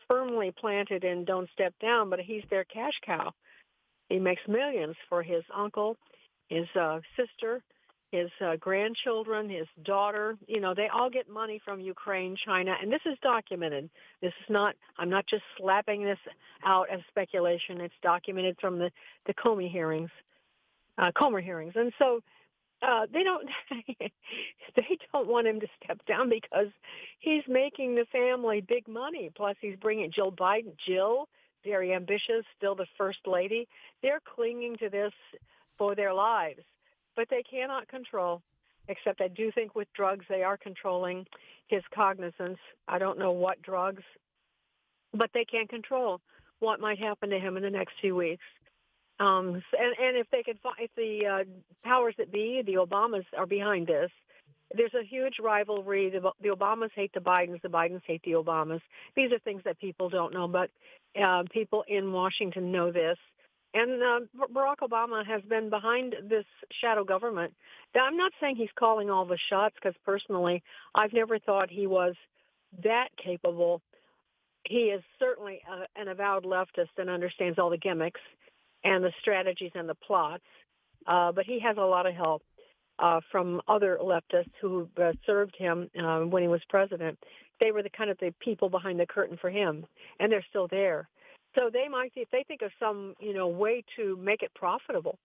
firmly planted in Don't Step Down, but he's their cash cow. He makes millions for his uncle, his sister, his grandchildren, his daughter. They all get money from Ukraine, China, and this is documented. I'm not just slapping this out as speculation. It's documented from the Comer hearings. And so they don't want him to step down because he's making the family big money. Plus, he's bringing Jill, very ambitious, still the first lady. They're clinging to this for their lives, but they cannot control, except I do think with drugs they are controlling his cognizance. I don't know what drugs, but they can't control what might happen to him in the next few weeks. And if the powers that be, the Obamas are behind this, there's a huge rivalry. The Obamas hate the Bidens hate the Obamas. These are things that people don't know, but people in Washington know this. And Barack Obama has been behind this shadow government. Now, I'm not saying he's calling all the shots, because personally, I've never thought he was that capable. He is certainly an avowed leftist and understands all the gimmicks and the strategies and the plots. But he has a lot of help from other leftists who served him when he was president. They were the people behind the curtain for him, and they're still there. So they might, if they think of some, way to make it profitable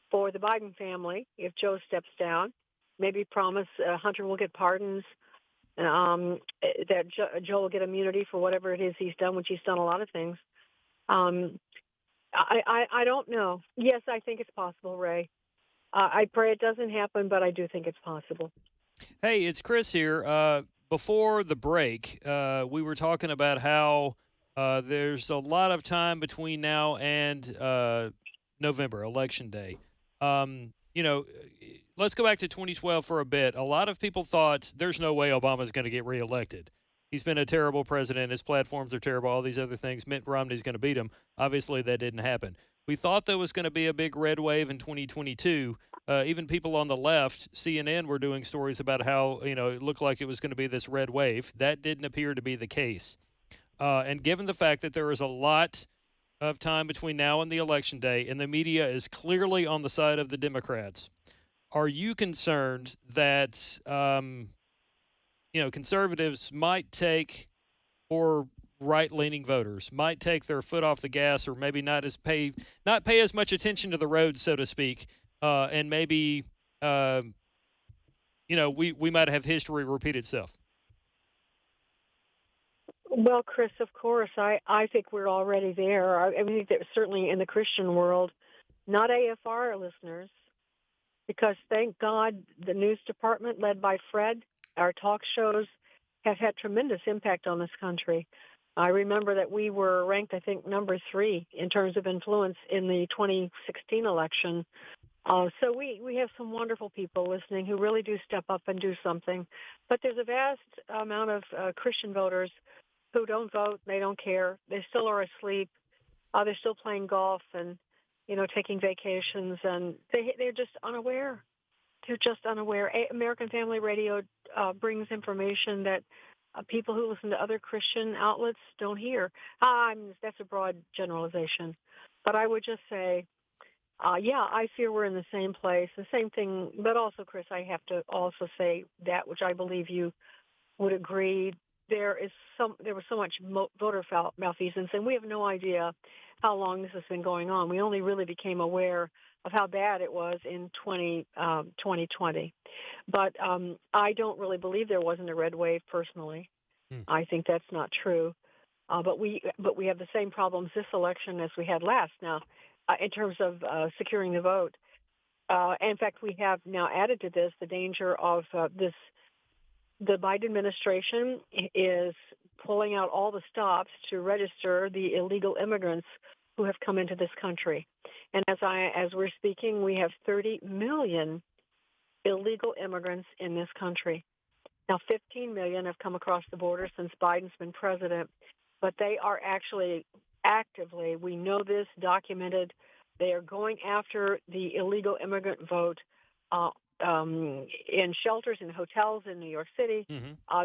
for the Biden family, if Joe steps down, maybe promise Hunter will get pardons, that Joe will get immunity for whatever it is he's done, which he's done a lot of things. I don't know. Yes, I think it's possible, Ray. I pray it doesn't happen, but I do think it's possible. Hey, it's Chris here. Before the break, we were talking about how There's a lot of time between now and November, Election Day. Let's go back to 2012 for a bit. A lot of people thought there's no way Obama's going to get reelected. He's been a terrible president. His platforms are terrible, all these other things. Mitt Romney's going to beat him. Obviously, that didn't happen. We thought there was going to be a big red wave in 2022. Even people on the left, CNN, were doing stories about how, it looked like it was going to be this red wave. That didn't appear to be the case. And given the fact that there is a lot of time between now and the election day, and the media is clearly on the side of the Democrats, are you concerned that conservatives might take, or right-leaning voters might take their foot off the gas, or maybe not pay as much attention to the road, so to speak, and maybe we might have history repeat itself? Well, Chris, of course, I think we're already there. I think that certainly in the Christian world, not AFR listeners, because thank God the news department led by Fred, our talk shows, have had tremendous impact on this country. I remember that we were ranked, I think, number 3 in terms of influence in the 2016 election. So we have some wonderful people listening who really do step up and do something. But there's a vast amount of Christian voters who don't vote. They don't care. They still are asleep. They're still playing golf and, taking vacations, and they're just unaware. They're just unaware. American Family Radio brings information that people who listen to other Christian outlets don't hear. That's a broad generalization. But I would just say, I fear we're in the same place, the same thing. But also, Chris, I have to also say that, which I believe you would agree, there was so much voter malfeasance, and we have no idea how long this has been going on. We only really became aware of how bad it was in 2020. But I don't really believe there wasn't a red wave personally. I think that's not true. But we have the same problems this election as we had last now in terms of securing the vote. In fact, we have now added to this the danger of this. The Biden administration is pulling out all the stops to register the illegal immigrants who have come into this country. And as we're speaking, we have 30 million illegal immigrants in this country. Now, 15 million have come across the border since Biden's been president, but they are actually actively, we know this, documented, they are going after the illegal immigrant vote in shelters and hotels in New York City.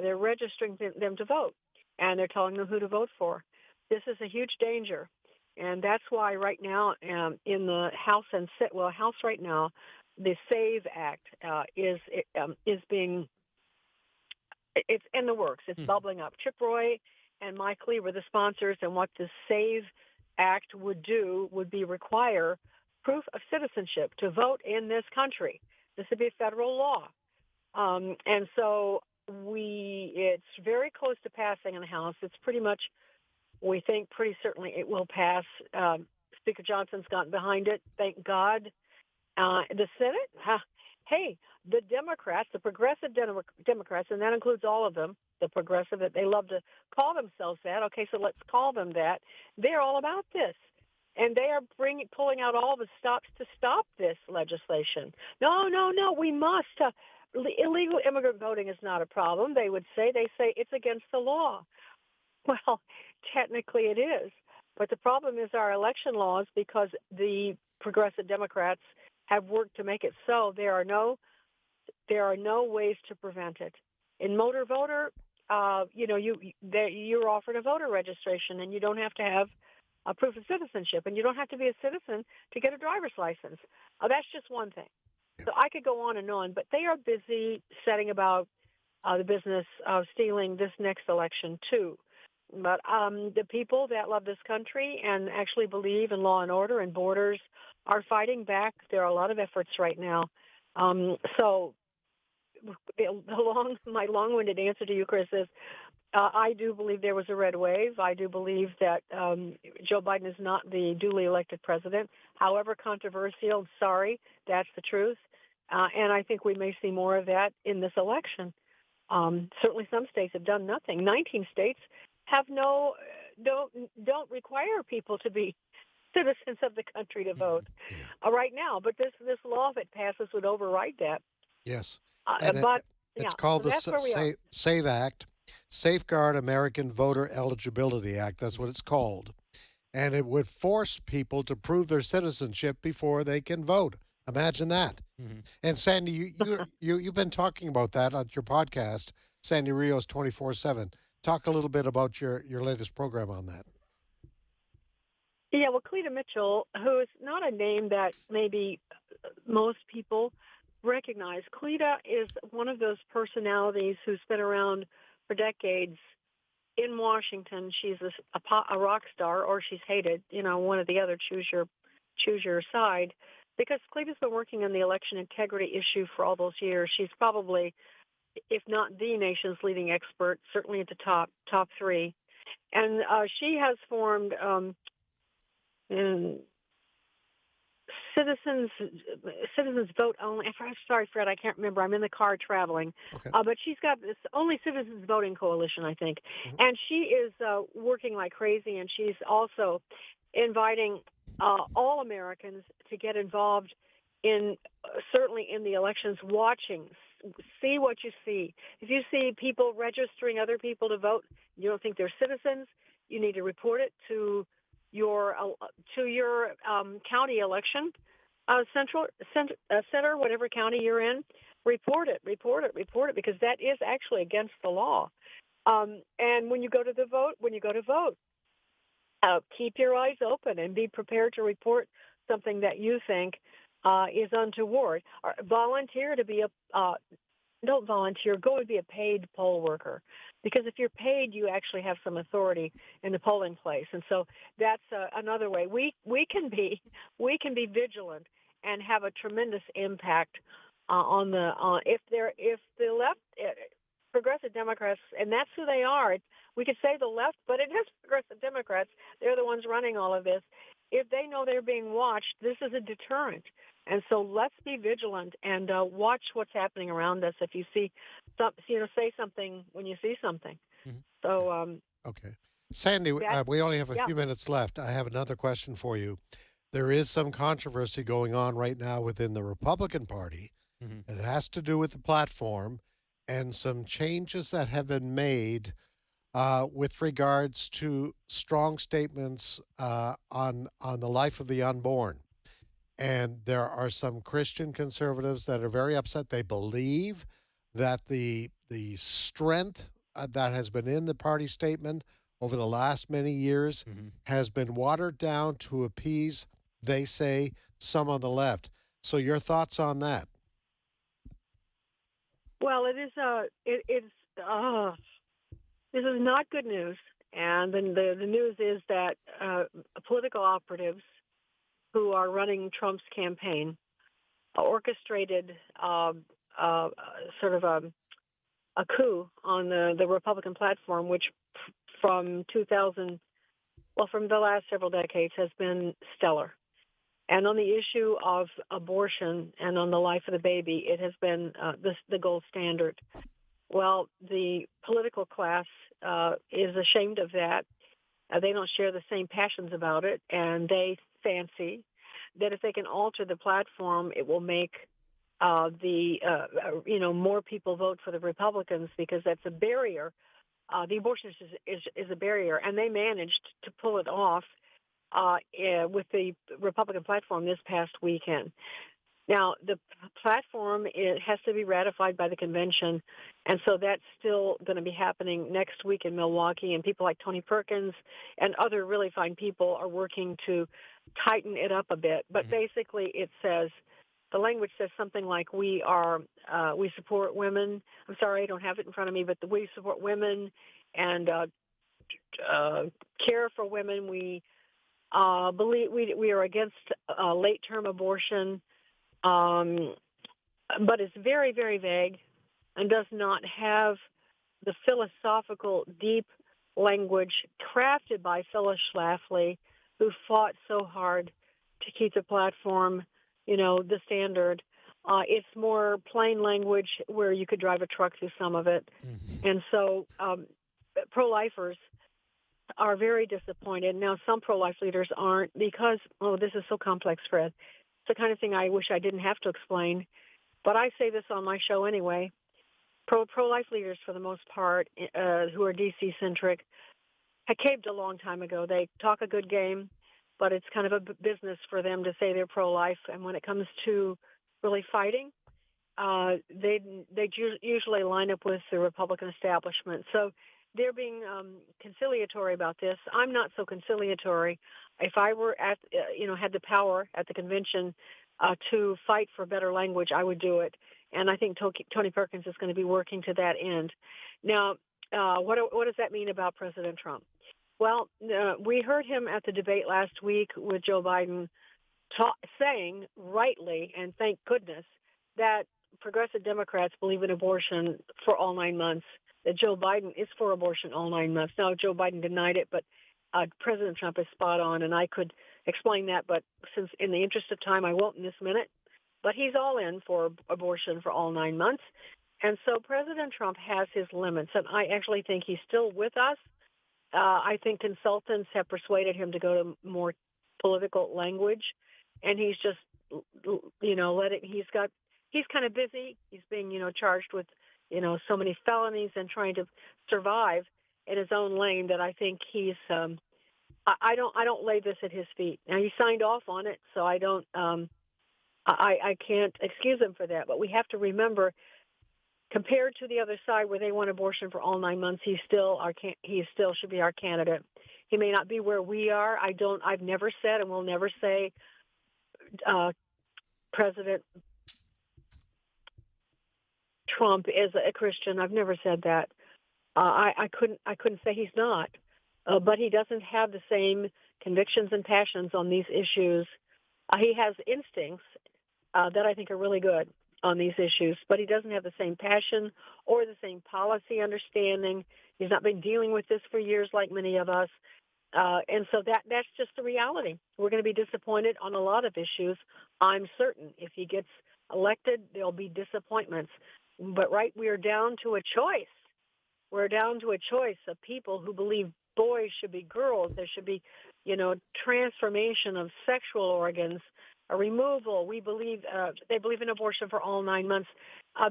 They're registering them to vote, and they're telling them who to vote for. This is a huge danger, and that's why right now in the House and House right now, the SAVE Act is being, it's in the works. It's bubbling up. Chip Roy and Mike Lee were the sponsors, and what the SAVE Act would do would be require proof of citizenship to vote in this country. This would be a federal law. And so it's very close to passing in the House. It's pretty much, we think pretty certainly it will pass. Speaker Johnson's gotten behind it, thank God. The Senate, hey, the Democrats, the progressive Democrats, and that includes all of them, the progressive, that they love to call themselves that. Okay, so let's call them that. They're all about this. And they are pulling out all the stops to stop this legislation. No, we must. Illegal immigrant voting is not a problem, they would say. They say it's against the law. Well, technically it is. But the problem is our election laws, because the progressive Democrats have worked to make it so. There are no ways to prevent it. In motor voter, you're offered a voter registration, and you don't have to have a proof of citizenship, and you don't have to be a citizen to get a driver's license. That's just one thing. So I could go on and on, but they are busy setting about the business of stealing this next election too. But the people that love this country and actually believe in law and order and borders are fighting back. There are a lot of efforts right now. So my long-winded answer to you, Chris, is I do believe there was a red wave. I do believe that Joe Biden is not the duly elected president. However controversial, sorry, that's the truth. And I think we may see more of that in this election. Certainly some states have done nothing. 19 states have no don't require people to be citizens of the country to vote right now. But this law, if it passes, would override that. Yes. It's called so the that's where we are. SAVE Act, Safeguard American Voter Eligibility Act. That's what it's called. And it would force people to prove their citizenship before they can vote. Imagine that. Mm-hmm. And Sandy, you've been talking about that on your podcast, Sandy Rios 24/7. Talk a little bit about your latest program on that. Yeah, well, Cleta Mitchell, who is not a name that maybe most people recognize. Cleta is one of those personalities who's been around for decades in Washington. She's a rock star, or she's hated, one or the other. Choose your side. Because Cleta's been working on the election integrity issue for all those years. She's probably, if not the nation's leading expert, certainly at the top three. And she has formed Citizens Vote Only. Sorry, Fred, I can't remember. I'm in the car traveling. Okay. But she's got this Only Citizens Voting Coalition, I think. Mm-hmm. And she is working like crazy, and she's also inviting all Americans to get involved in, certainly in the elections, watching, see what you see. If you see people registering other people to vote, you don't think they're citizens, you need to report it to your county election center, whatever county you're in. Report it, because that is actually against the law. And when you go to vote, keep your eyes open and be prepared to report something that you think is untoward. Or volunteer to be don't volunteer, go and be a paid poll worker. Because if you're paid, you actually have some authority in the polling place. And so that's another way. We can be vigilant and have a tremendous impact if the left, progressive Democrats, and that's who they are. We could say the left, but it is progressive Democrats. They're the ones running all of this. If they know they're being watched, this is a deterrent. And so let's be vigilant and watch what's happening around us. If you see say something when you see something. Mm-hmm. So okay, Sandy, we only have a few minutes left. I have another question for you. There is some controversy going on right now within the Republican Party, and it has to do with the platform and some changes that have been made with regards to strong statements on the life of the unborn. And there are some Christian conservatives that are very upset. They believe that the strength that has been in the party statement over the last many years has been watered down to appease, they say, some on the left. So your thoughts on that? Well, this is not good news. And then the news is that political operatives who are running Trump's campaign orchestrated sort of a coup on the Republican platform, which from the last several decades has been stellar. And on the issue of abortion and on the life of the baby, it has been the gold standard. Well, the political class is ashamed of that. They don't share the same passions about it, and they fancy that if they can alter the platform, it will make more people vote for the Republicans, because that's a barrier. The abortion is a barrier, and they managed to pull it off with the Republican platform this past weekend. Now, the platform has to be ratified by the convention, and so that's still going to be happening next week in Milwaukee, and people like Tony Perkins and other really fine people are working to tighten it up a bit. But basically the language says something like we support women. I'm sorry, I don't have it in front of me, but we support women and care for women. We believe we are against late-term abortion. But it's very, very vague and does not have the philosophical, deep language crafted by Phyllis Schlafly, who fought so hard to keep the platform, the standard. It's more plain language where you could drive a truck through some of it. And so pro-lifers are very disappointed. Now, some pro-life leaders aren't because, this is so complex, Fred. It's the kind of thing I wish I didn't have to explain. But I say this on my show anyway. Pro-life leaders, for the most part, who are D.C.-centric, had caved a long time ago. They talk a good game, but it's kind of a business for them to say they're pro-life. And when it comes to really fighting, they usually line up with the Republican establishment. So they're being conciliatory about this. I'm not so conciliatory. If I were had the power at the convention to fight for better language, I would do it. And I think Tony Perkins is going to be working to that end. Now, what does that mean about President Trump? Well, we heard him at the debate last week with Joe Biden saying rightly, and thank goodness, that progressive Democrats believe in abortion for all 9 months, that Joe Biden is for abortion all 9 months. Now, Joe Biden denied it, but President Trump is spot on, and I could explain that, but since in the interest of time, I won't in this minute. But he's all in for abortion for all 9 months. And so President Trump has his limits, and I actually think he's still with us. I think consultants have persuaded him to go to more political language, and he's just, he's kind of busy. He's being, charged with, so many felonies and trying to survive in his own lane that I think he's, I don't lay this at his feet. Now, he signed off on it, so I don't, I can't excuse him for that. But we have to remember, compared to the other side where they want abortion for all 9 months, he still should be our candidate. He may not be where we are. I've never said and will never say President Trump is a Christian. I've never said that. I couldn't say he's not, but he doesn't have the same convictions and passions on these issues. He has instincts that I think are really good on these issues, but he doesn't have the same passion or the same policy understanding. He's not been dealing with this for years like many of us. And so that's just the reality. We're going to be disappointed on a lot of issues. I'm certain if he gets elected, there'll be disappointments. But we are down to a choice. We're down to a choice of people who believe boys should be girls. There should be, transformation of sexual organs, a removal. We believe they believe in abortion for all 9 months.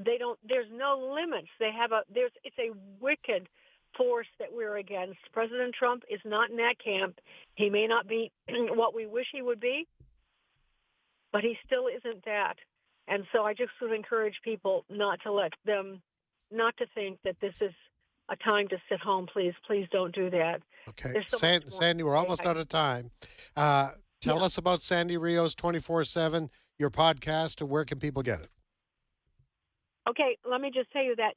There's no limits. It's a wicked force that we're against. President Trump is not in that camp. He may not be what we wish he would be, but he still isn't that. And so I just would encourage people not to think that this is a time to sit home. Please don't do that. Okay. Sandy, we're almost out of time. Tell us about Sandy Rios 24/7, your podcast, and where can people get it? Okay, let me just tell you that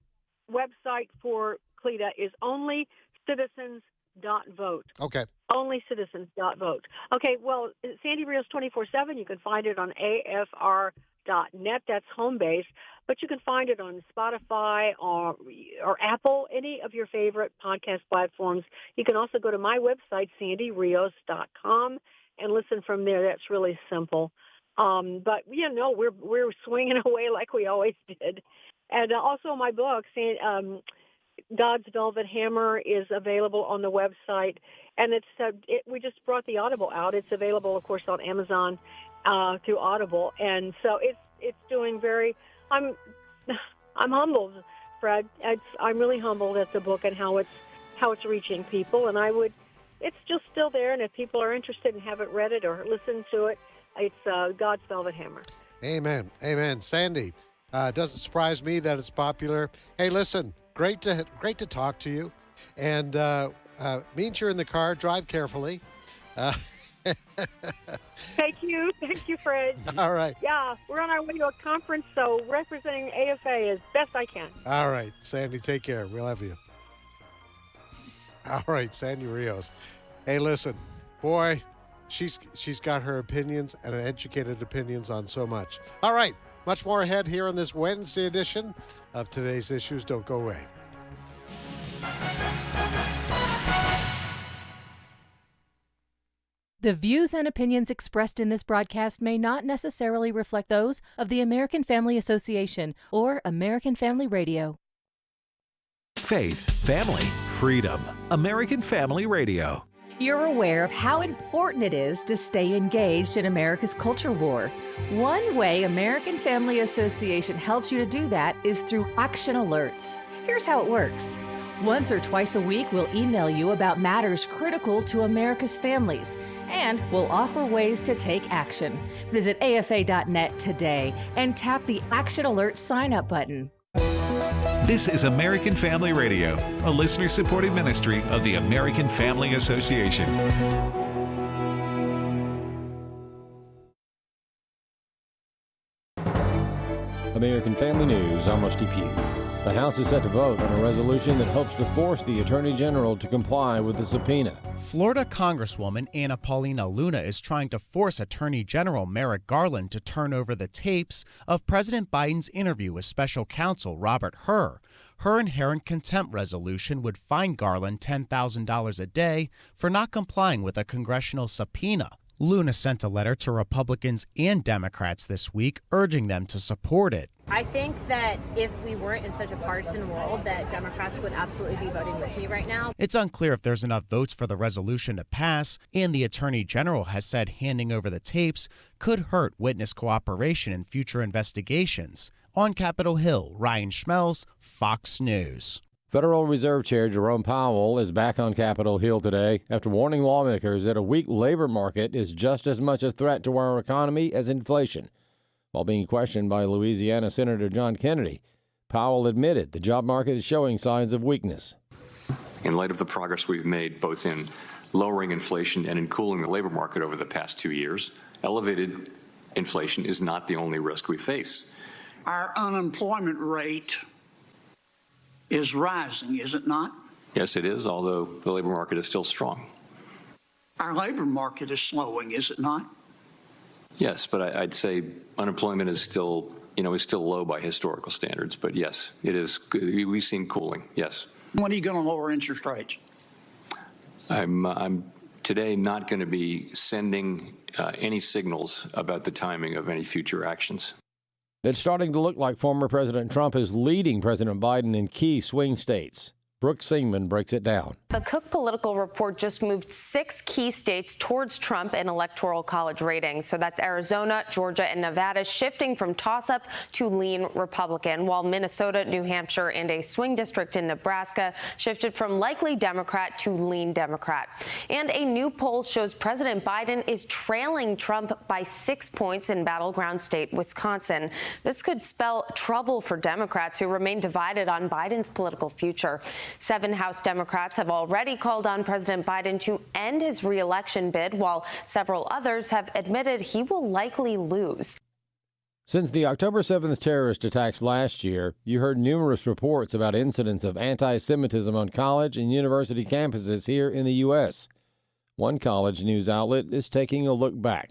website for CLETA is onlycitizens.vote. Okay. Onlycitizens.vote. Okay, well, Sandy Rios 24/7, you can find it on AFR.net. That's home base. But you can find it on Spotify or Apple, any of your favorite podcast platforms. You can also go to my website, sandyrios.com, and listen from there. That's really simple. But we're swinging away like we always did. And also my book, God's Velvet Hammer, is available on the website, and we just brought the Audible out. It's available, of course, on Amazon through Audible, and so it's doing very. I'm humbled, Fred. I'm really humbled at the book and how it's reaching people, and it's just still there. And if people are interested and haven't read it or listened to it, it's God's Velvet Hammer. Amen. Sandy, it doesn't surprise me that it's popular. Hey, listen, great to talk to you, and means you're in the car. Drive carefully. Thank you, Fred. All right. Yeah, we're on our way to a conference, so representing AFA as best I can. All right, Sandy, take care. We'll have you. All right, Sandy Rios. Hey, listen, boy, she's got her opinions and educated opinions on so much. All right, much more ahead here on this Wednesday edition of Today's Issues. Don't go away. The views and opinions expressed in this broadcast may not necessarily reflect those of the American Family Association or American Family Radio. Faith, family, freedom. American Family Radio. You're aware of how important it is to stay engaged in America's culture war. One way American Family Association helps you to do that is through action alerts. Here's how it works. Once or twice a week, we'll email you about matters critical to America's families, and we'll offer ways to take action. Visit afa.net today and tap the Action Alert sign-up button. This is American Family Radio, a listener-supported ministry of the American Family Association. American Family News, I'm Rusty Pugh. The House is set to vote on a resolution that hopes to force the Attorney General to comply with the subpoena. Florida Congresswoman Anna Paulina Luna is trying to force Attorney General Merrick Garland to turn over the tapes of President Biden's interview with special counsel Robert Hur. Her inherent contempt resolution would fine Garland $10,000 a day for not complying with a congressional subpoena. Luna sent a letter to Republicans and Democrats this week urging them to support it. I think that if we weren't in such a partisan world, that Democrats would absolutely be voting with me right now. It's unclear if there's enough votes for the resolution to pass, and the Attorney General has said handing over the tapes could hurt witness cooperation in future investigations. On Capitol Hill, Ryan Schmelz, Fox News. Federal Reserve Chair Jerome Powell is back on Capitol Hill today after warning lawmakers that a weak labor market is just as much a threat to our economy as inflation. While being questioned by Louisiana Senator John Kennedy, Powell admitted the job market is showing signs of weakness. In light of the progress we've made both in lowering inflation and in cooling the labor market over the past 2 years, elevated inflation is not the only risk we face. Our unemployment rate is rising, is it not? Yes, it is, although the labor market is still strong. Our labor market is slowing, is it not? Yes, but I'd say unemployment is still low by historical standards. But yes, it is. We've seen cooling. Yes. When are you going to lower interest rates? I'm today not going to be sending any signals about the timing of any future actions. It's starting to look like former President Trump is leading President Biden in key swing states. Brooke Singman breaks it down. The Cook Political Report just moved 6 key states towards Trump in Electoral College ratings. So that's Arizona, Georgia, and Nevada shifting from toss-up to lean Republican, while Minnesota, New Hampshire, and a swing district in Nebraska shifted from likely Democrat to lean Democrat. And a new poll shows President Biden is trailing Trump by 6 points in battleground state Wisconsin. This could spell trouble for Democrats who remain divided on Biden's political future. 7 House Democrats have already called on President Biden to end his re-election bid, while several others have admitted he will likely lose. Since the October 7th terrorist attacks last year, you heard numerous reports about incidents of anti-Semitism on college and university campuses here in the U.S. One college news outlet is taking a look back.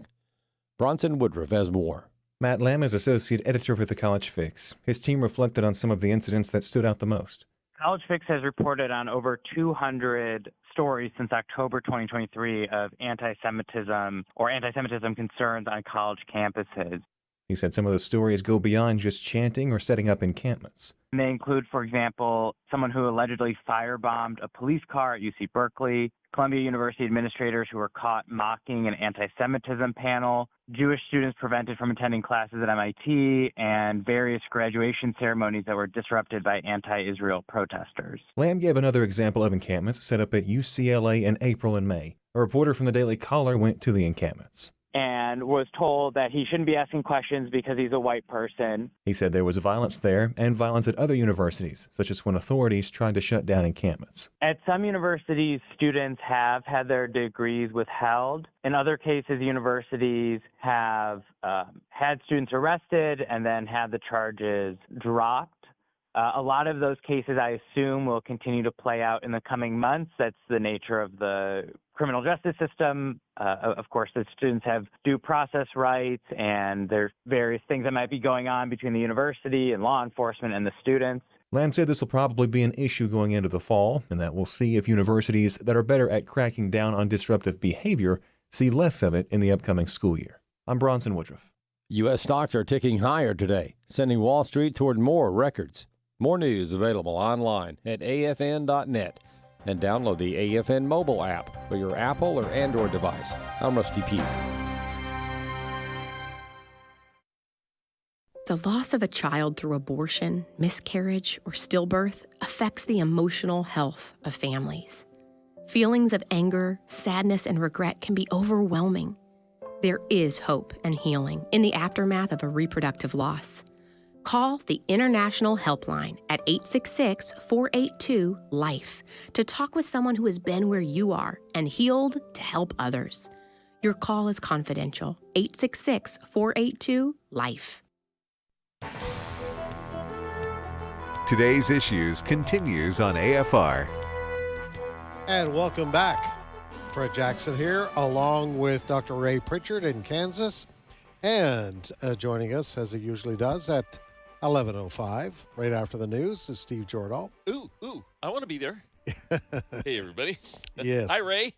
Bronson Woodruff has more. Matt Lamb is associate editor for The College Fix. His team reflected on some of the incidents that stood out the most. College Fix has reported on over 200 stories since October 2023 of anti-Semitism or anti-Semitism concerns on college campuses. He said some of the stories go beyond just chanting or setting up encampments. And they include, for example, someone who allegedly firebombed a police car at UC Berkeley, Columbia University administrators who were caught mocking an anti-Semitism panel, Jewish students prevented from attending classes at MIT, and various graduation ceremonies that were disrupted by anti-Israel protesters. Lamb gave another example of encampments set up at UCLA in April and May. A reporter from the Daily Caller went to the encampments and was told that he shouldn't be asking questions because he's a white person. He said there was violence there and violence at other universities, such as when authorities tried to shut down encampments. At some universities, students have had their degrees withheld. In other cases, universities have had students arrested and then had the charges dropped. A lot of those cases, I assume, will continue to play out in the coming months. That's the nature of the criminal justice system. Of course, the students have due process rights, and there's various things that might be going on between the university and law enforcement and the students. Lamb said this will probably be an issue going into the fall, and that we'll see if universities that are better at cracking down on disruptive behavior see less of it in the upcoming school year. I'm Bronson Woodruff. U.S. stocks are ticking higher today, sending Wall Street toward more records. More news available online at afn.net and download the AFN mobile app for your Apple or Android device. I'm Rusty Pugh. The loss of a child through abortion, miscarriage, or stillbirth affects the emotional health of families. Feelings of anger, sadness, and regret can be overwhelming. There is hope and healing in the aftermath of a reproductive loss. Call the International Helpline at 866-482-LIFE to talk with someone who has been where you are and healed to help others. Your call is confidential. 866-482-LIFE. Today's Issues continues on AFR. And welcome back. Fred Jackson here, along with Dr. Ray Pritchard in Kansas. And joining us, as he usually does, at 11:05, right after the news, is Steve Jordahl. Ooh, I want to be there. Hey, everybody. Yes. Hi, Ray.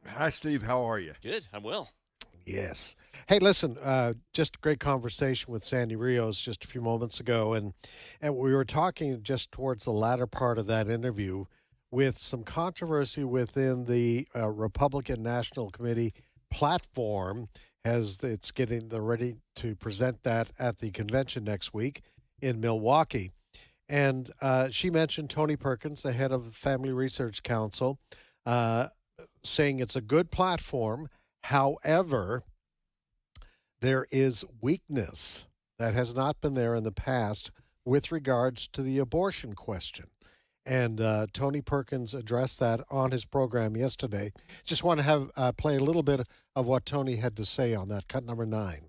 Hi, Steve. How are you? Good. I'm well. Yes. Hey, listen, just a great conversation with Sandy Rios just a few moments ago. And we were talking just towards the latter part of that interview with some controversy within the Republican National Committee platform as they're ready to present that at the convention next week in Milwaukee. And she mentioned Tony Perkins, the head of the Family Research Council, saying it's a good platform. However, there is weakness that has not been there in the past with regards to the abortion question. And Tony Perkins addressed that on his program yesterday. Just want to have play a little bit of what Tony had to say on that, cut number 9.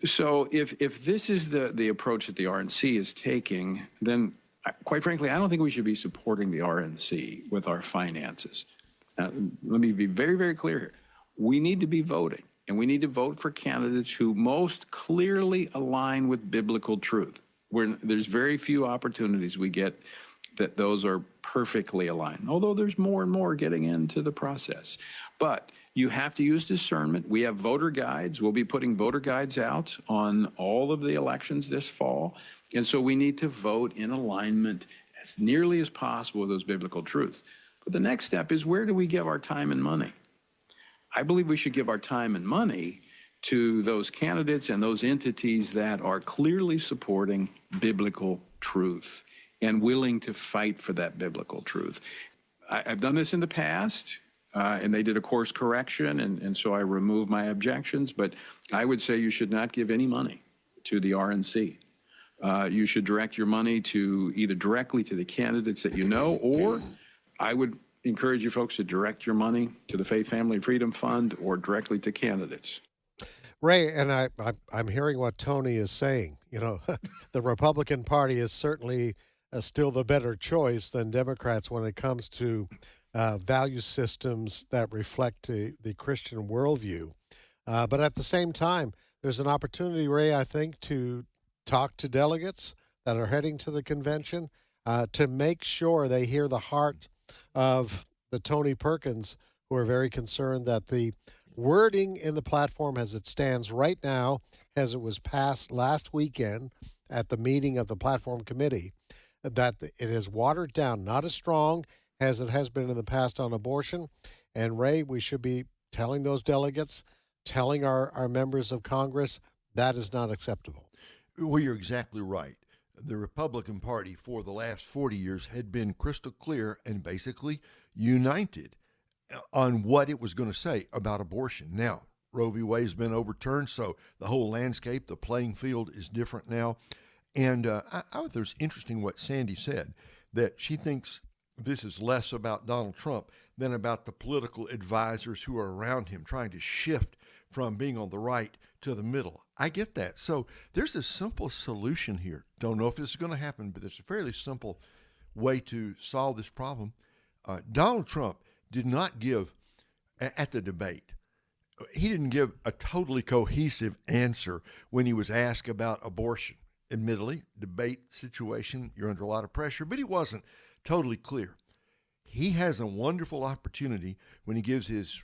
So if this is the approach that the RNC is taking, then quite frankly, I don't think we should be supporting the RNC with our finances. Now, let me be very, very clear here. We need to be voting, and we need to vote for candidates who most clearly align with biblical truth. There's very few opportunities we get that those are perfectly aligned, although there's more and more getting into the process. But you have to use discernment. We have voter guides. We'll be putting voter guides out on all of the elections this fall. And so we need to vote in alignment as nearly as possible with those biblical truths. But the next step is, where do we give our time and money? I believe we should give our time and money to those candidates and those entities that are clearly supporting biblical truth and willing to fight for that biblical truth. I've done this in the past, and they did a course correction, and so I removed my objections, but I would say you should not give any money to the RNC. You should direct your money to either directly to the candidates that you know, or I would encourage you folks to direct your money to the Faith, Family, Freedom Fund or directly to candidates. Ray, and I'm hearing what Tony is saying. You know, the Republican Party is certainly still the better choice than Democrats when it comes to value systems that reflect the Christian worldview. But at the same time, there's an opportunity, Ray, I think, to talk to delegates that are heading to the convention to make sure they hear the heart of the Tony Perkins, who are very concerned that the wording in the platform as it stands right now, as it was passed last weekend at the meeting of the platform committee, that it is watered down, not as strong as it has been in the past on abortion. And Ray, we should be telling those delegates, telling our members of Congress, that is not acceptable. Well, you're exactly right. The Republican Party for the last 40 years had been crystal clear and basically united on what it was going to say about abortion. Now, Roe v. Wade has been overturned, so the whole landscape, the playing field is different now. And I thought it was interesting what Sandy said, that she thinks this is less about Donald Trump than about the political advisors who are around him, trying to shift from being on the right to the middle. I get that. So there's a simple solution here. Don't know if this is going to happen, but it's a fairly simple way to solve this problem. Donald Trump did not give, at the debate, he didn't give a totally cohesive answer when he was asked about abortion. Admittedly, debate situation, you're under a lot of pressure, but he wasn't totally clear. He has a wonderful opportunity when he gives his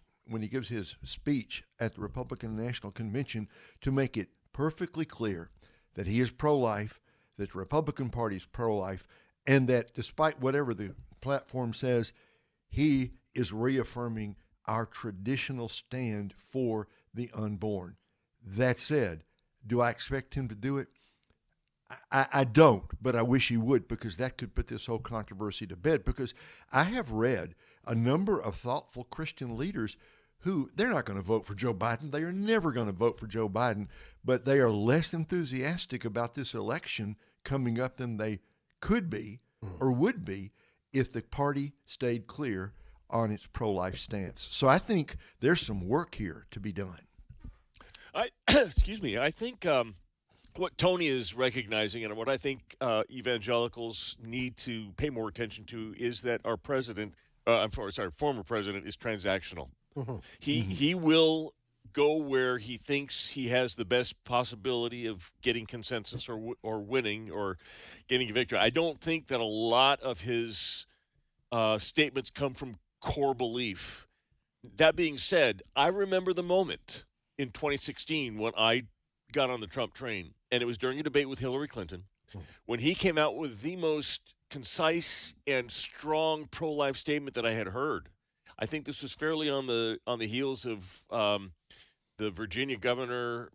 speech at the Republican National Convention to make it perfectly clear that he is pro-life, that the Republican Party is pro-life, and that despite whatever the platform says, he is reaffirming our traditional stand for the unborn. That said, do I expect him to do it? I don't, but I wish he would, because that could put this whole controversy to bed. Because I have read a number of thoughtful Christian leaders who, they're not going to vote for Joe Biden. They are never going to vote for Joe Biden, but they are less enthusiastic about this election coming up than they could be or would be if the party stayed clear on its pro-life stance. So I think there's some work here to be done. Excuse me. I think what Tony is recognizing, and what I think evangelicals need to pay more attention to, is that our president, former president, is transactional. Mm-hmm. He will go where he thinks he has the best possibility of getting consensus or winning or getting a victory. I don't think that a lot of his statements come from core belief. That being said, I remember the moment in 2016 when I got on the Trump train, and it was during a debate with Hillary Clinton, when he came out with the most concise and strong pro-life statement that I had heard. I think this was fairly on the heels of the Virginia governor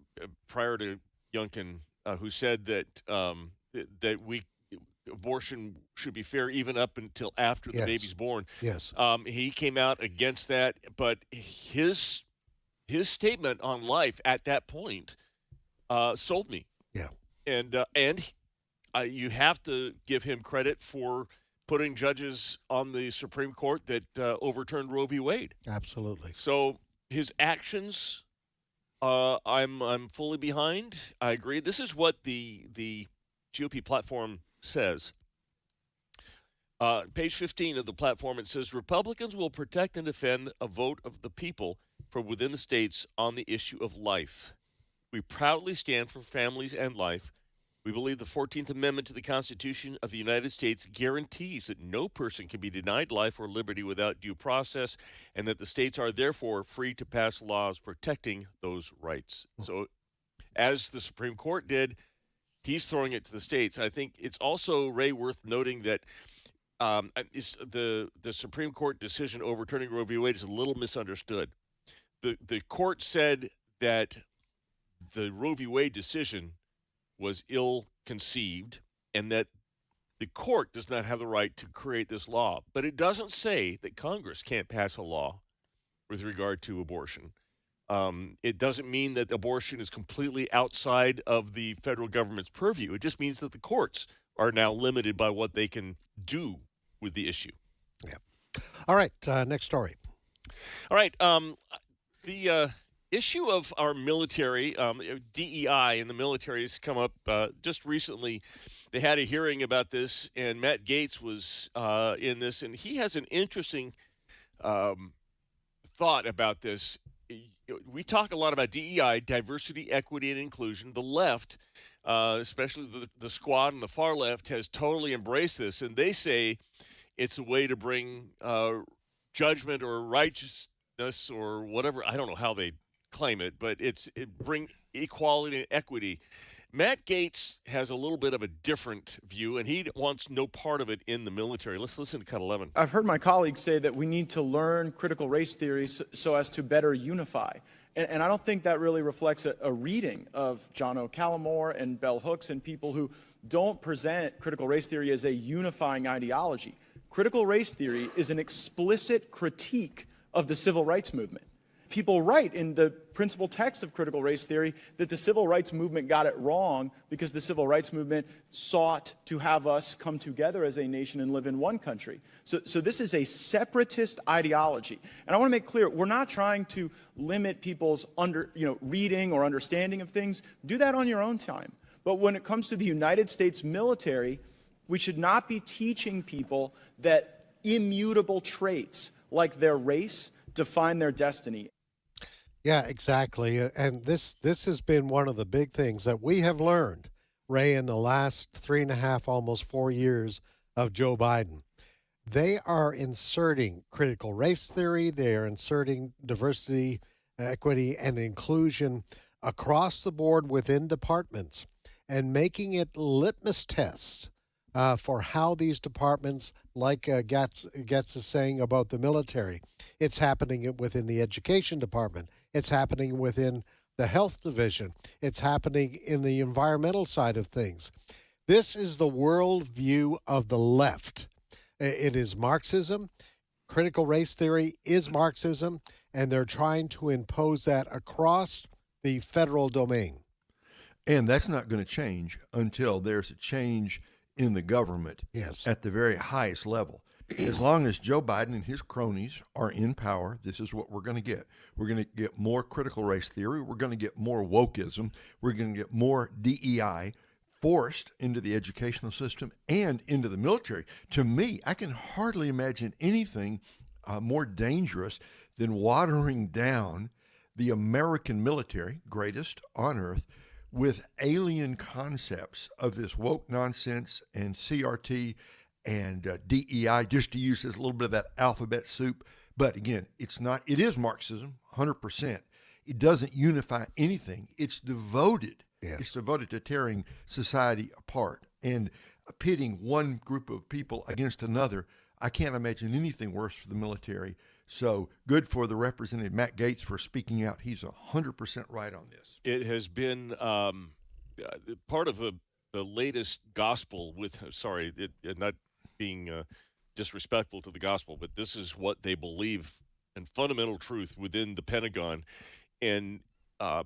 prior to Youngkin, who said that abortion should be fair even up until after the baby's born. Yes. He came out against that, but his statement on life at that point sold me. Yeah. And you have to give him credit for putting judges on the Supreme Court that overturned Roe v. Wade. Absolutely. So his actions, I'm fully behind. I agree. This is what the GOP platform says. Page 15 of the platform, it says, Republicans will protect and defend a vote of the people from within the states on the issue of life. We proudly stand for families and life. We believe the 14th Amendment to the Constitution of the United States guarantees that no person can be denied life or liberty without due process, and that the states are therefore free to pass laws protecting those rights. So, as the Supreme Court did, he's throwing it to the states. I think it's also, Ray, worth noting that the Supreme Court decision overturning Roe v. Wade is a little misunderstood. The court said that the Roe v. Wade decision was ill-conceived and that the court does not have the right to create this law. But it doesn't say that Congress can't pass a law with regard to abortion. It doesn't mean that abortion is completely outside of the federal government's purview. It just means that the courts are now limited by what they can do with the issue. Yeah. All right, next story. All right, the issue of our military, DEI in the military has come up just recently. They had a hearing about this, and Matt Gaetz was in this, and he has an interesting thought about this. We talk a lot about DEI, diversity, equity, and inclusion. The left, especially the squad and the far left, has totally embraced this, and they say it's a way to bring judgment or righteousness or whatever. I don't know how they claim it, but it bring equality and equity. Matt Gaetz has a little bit of a different view, and he wants no part of it in the military. Let's listen to Cut 11. I've heard my colleagues say that we need to learn critical race theory so as to better unify. And I don't think that really reflects a reading of John O. Callamore and Bell Hooks and people who don't present critical race theory as a unifying ideology. Critical race theory is an explicit critique of the civil rights movement. People write in the principal text of critical race theory that the civil rights movement got it wrong because the civil rights movement sought to have us come together as a nation and live in one country. So this is a separatist ideology. And I want to make clear, we're not trying to limit people's reading or understanding of things. Do that on your own time. But when it comes to the United States military, we should not be teaching people that immutable traits like their race define their destiny. Yeah, exactly. And this has been one of the big things that we have learned, Ray, in the last 3.5, almost 4 years of Joe Biden. They are inserting critical race theory. They are inserting diversity, equity, and inclusion across the board within departments. and making it litmus tests for how these departments, like Getz is saying about the military, it's happening within the education department. It's happening within the health division. It's happening in the environmental side of things. This is the worldview of the left. It is Marxism. Critical race theory is Marxism, and they're trying to impose that across the federal domain. And that's not going to change until there's a change in the government at the very highest level. As long as Joe Biden and his cronies are in power, this is what we're going to get. We're going to get more critical race theory. We're going to get more wokeism. We're going to get more DEI forced into the educational system and into the military. To me, I can hardly imagine anything more dangerous than watering down the American military, greatest on earth, with alien concepts of this woke nonsense and CRT and DEI, just to use this little bit of that alphabet soup. But again, it is Marxism, 100%. It doesn't unify anything. It's devoted. Yes. It's devoted to tearing society apart and pitting one group of people against another. I can't imagine anything worse for the military. So good for the Representative Matt Gaetz for speaking out. He's 100% right on this. It has been part of the latest gospel with, not being disrespectful to the gospel, but this is what they believe and fundamental truth within the Pentagon. And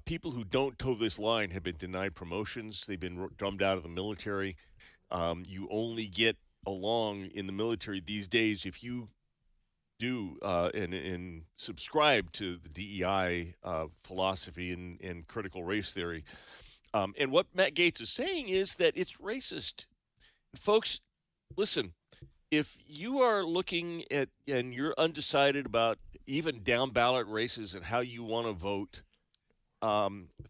people who don't toe this line have been denied promotions. They've been drummed out of the military. You only get along in the military these days if you do and subscribe to the DEI philosophy and critical race theory. And what Matt Gaetz is saying is that it's racist. Folks, listen, if you are looking at and you're undecided about even down ballot races and how you want to vote,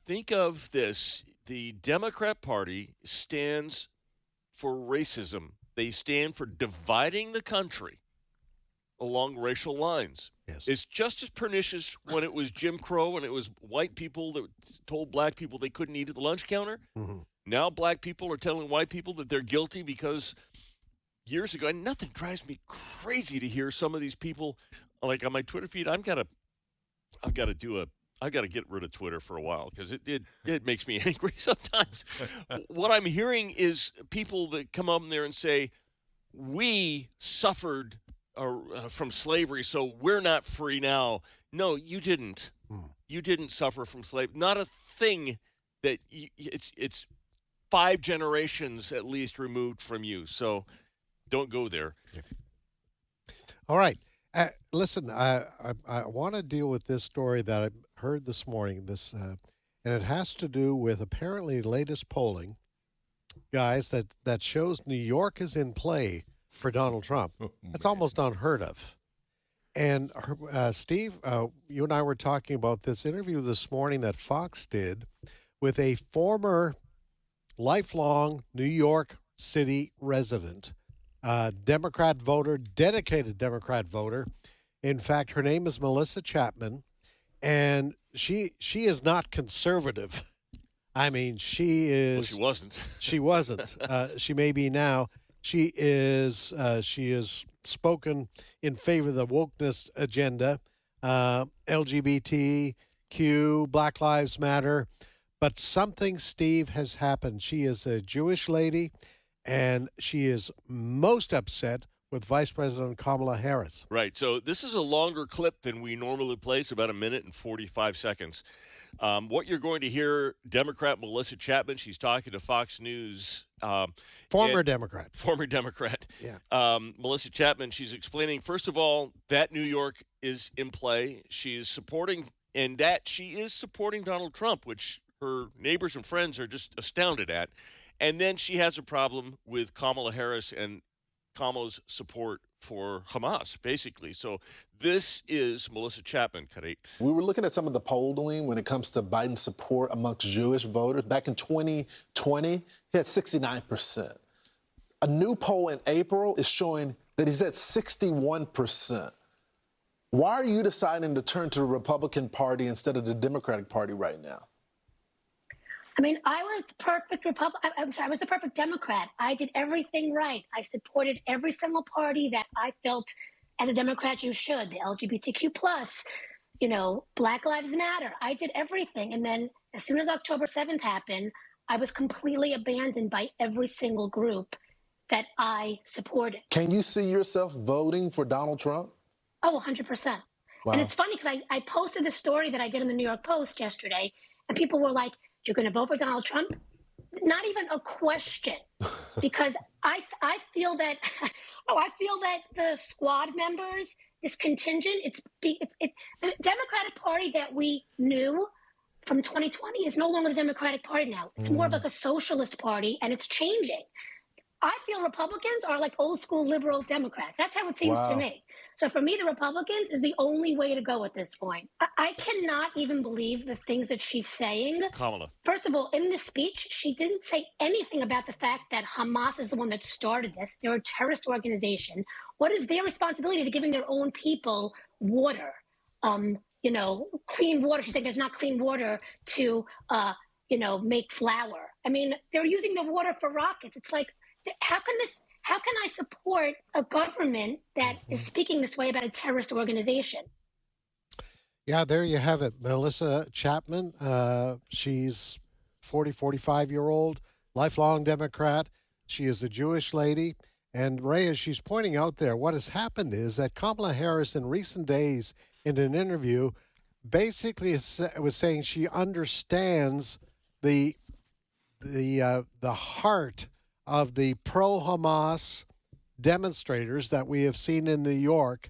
think of this. The Democrat Party stands for racism. They stand for dividing the country along racial lines. Yes. It's just as pernicious when it was Jim Crow and it was white people that told black people they couldn't eat at the lunch counter. Mm-hmm. Now black people are telling white people that they're guilty because years ago, and nothing drives me crazy to hear some of these people, like on my Twitter feed, I've got to get rid of Twitter for a while because it makes me angry sometimes. What I'm hearing is people that come up there and say, we suffered from slavery, so we're not free now. No, you didn't. You didn't suffer from slavery. Not a thing that it's 5 generations at least removed from you. So don't go there. All right. Listen, I want to deal with this story that I heard this morning. And it has to do with apparently latest polling, guys, that shows New York is in play for Donald Trump. That's almost unheard of. And Steve, you and I were talking about this interview this morning that Fox did with a former lifelong New York City resident, Democrat voter, dedicated Democrat voter. In fact, her name is Melissa Chapman, and she is not conservative. I mean, she is. Well, she wasn't. She wasn't. She may be now. She is spoken in favor of the wokeness agenda, LGBTQ, Black Lives Matter. But something, Steve, has happened. She is a Jewish lady, and she is most upset with Vice President Kamala Harris. Right. So this is a longer clip than we normally play. It's about 1 minute and 45 seconds. What you're going to hear, Democrat Melissa Chapman, she's talking to Fox News. Former Democrat. Yeah. Melissa Chapman, she's explaining, first of all, that New York is in play. She is supporting Donald Trump, which her neighbors and friends are just astounded at. And then she has a problem with Kamala Harris and Kamala's support for Hamas, basically. So this is Melissa Chapman, Kareem. We were looking at some of the polling when it comes to Biden's support amongst Jewish voters. Back in 2020, he had 69%. A new poll in April is showing that he's at 61%. Why are you deciding to turn to the Republican Party instead of the Democratic Party right now? I mean, I was the perfect I was the perfect Democrat. I did everything right. I supported every single party that I felt as a Democrat you should. The LGBTQ plus, Black Lives Matter. I did everything. And then as soon as October 7th happened, I was completely abandoned by every single group that I supported. Can you see yourself voting for Donald Trump? Oh, 100%. Wow. And it's funny because I posted the story that I did in the New York Post yesterday, and people were like, "You're going to vote for Donald Trump?" Not even a question, because I feel that the squad members, this contingent, the Democratic Party that we knew from 2020 is no longer the Democratic Party now. It's more of like a socialist party, and it's changing. I feel Republicans are like old school liberal Democrats. That's how it seems to me. So for me, the Republicans is the only way to go at this point. I cannot even believe the things that she's saying. Kamala. First of all, in this speech, she didn't say anything about the fact that Hamas is the one that started this. They're a terrorist organization. What is their responsibility to giving their own people water? Clean water. She's saying there's not clean water to, make flour. I mean, they're using the water for rockets. It's like, how can I support a government that is speaking this way about a terrorist organization? Yeah, there you have it. Melissa Chapman, she's 45-year-old, lifelong Democrat. She is a Jewish lady. And Ray, as she's pointing out there, what has happened is that Kamala Harris in recent days in an interview basically was saying she understands the heart of the pro-Hamas demonstrators that we have seen in New York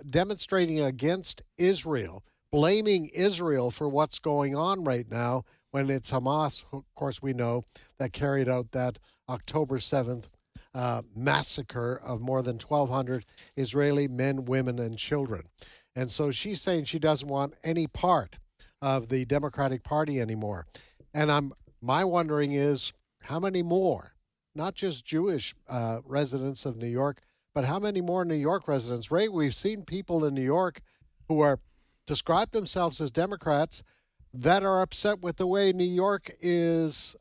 demonstrating against Israel, blaming Israel for what's going on right now when it's Hamas, of course we know, that carried out that October 7th massacre of more than 1,200 Israeli men, women, and children. And so she's saying she doesn't want any part of the Democratic Party anymore. And my wondering is, how many more? Not just Jewish residents of New York, but how many more New York residents? Ray, we've seen people in New York who describe themselves as Democrats that are upset with the way New York is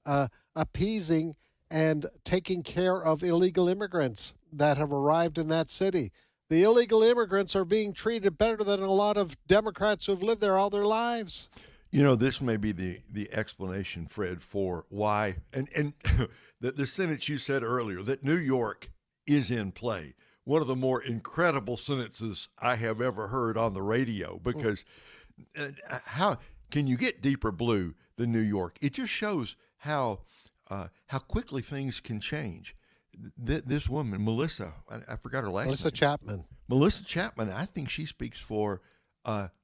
appeasing and taking care of illegal immigrants that have arrived in that city. The illegal immigrants are being treated better than a lot of Democrats who have lived there all their lives. This may be the explanation, Fred, for why, and the sentence you said earlier, that New York is in play. One of the more incredible sentences I have ever heard on the radio, because how can you get deeper blue than New York? It just shows how quickly things can change. This woman, Melissa, I forgot her last name. Melissa Chapman. Melissa Chapman, I think she speaks for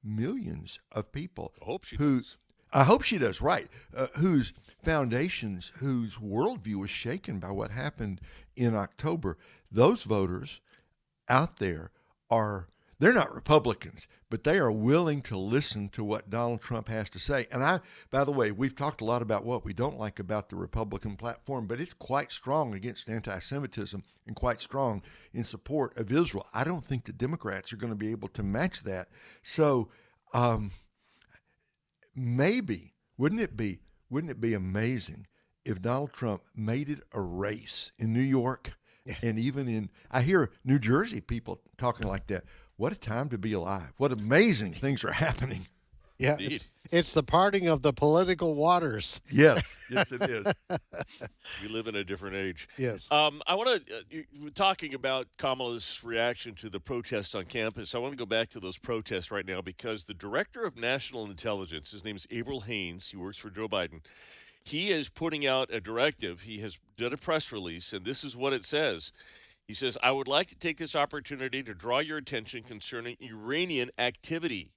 millions of people. I hope she does. I hope she does, right. Whose foundations, whose worldview was shaken by what happened in October. Those voters out there they're not Republicans, but they are willing to listen to what Donald Trump has to say. And by the way, we've talked a lot about what we don't like about the Republican platform, but it's quite strong against anti-Semitism and quite strong in support of Israel. I don't think the Democrats are going to be able to match that. So maybe, wouldn't it be amazing if Donald Trump made it a race in New York and even I hear New Jersey people talking like that. What a time to be alive. What amazing things are happening. Yeah, it's the parting of the political waters. Yes, yes, it is. We live in a different age. Yes. I want to, you were talking about Kamala's reaction to the protests on campus. I want to go back to those protests right now because the Director of National Intelligence, his name is Avril Haines, he works for Joe Biden. He is putting out a directive. He has done a press release, and this is what it says. He says, I would like to take this opportunity to draw your attention concerning Iranian activity.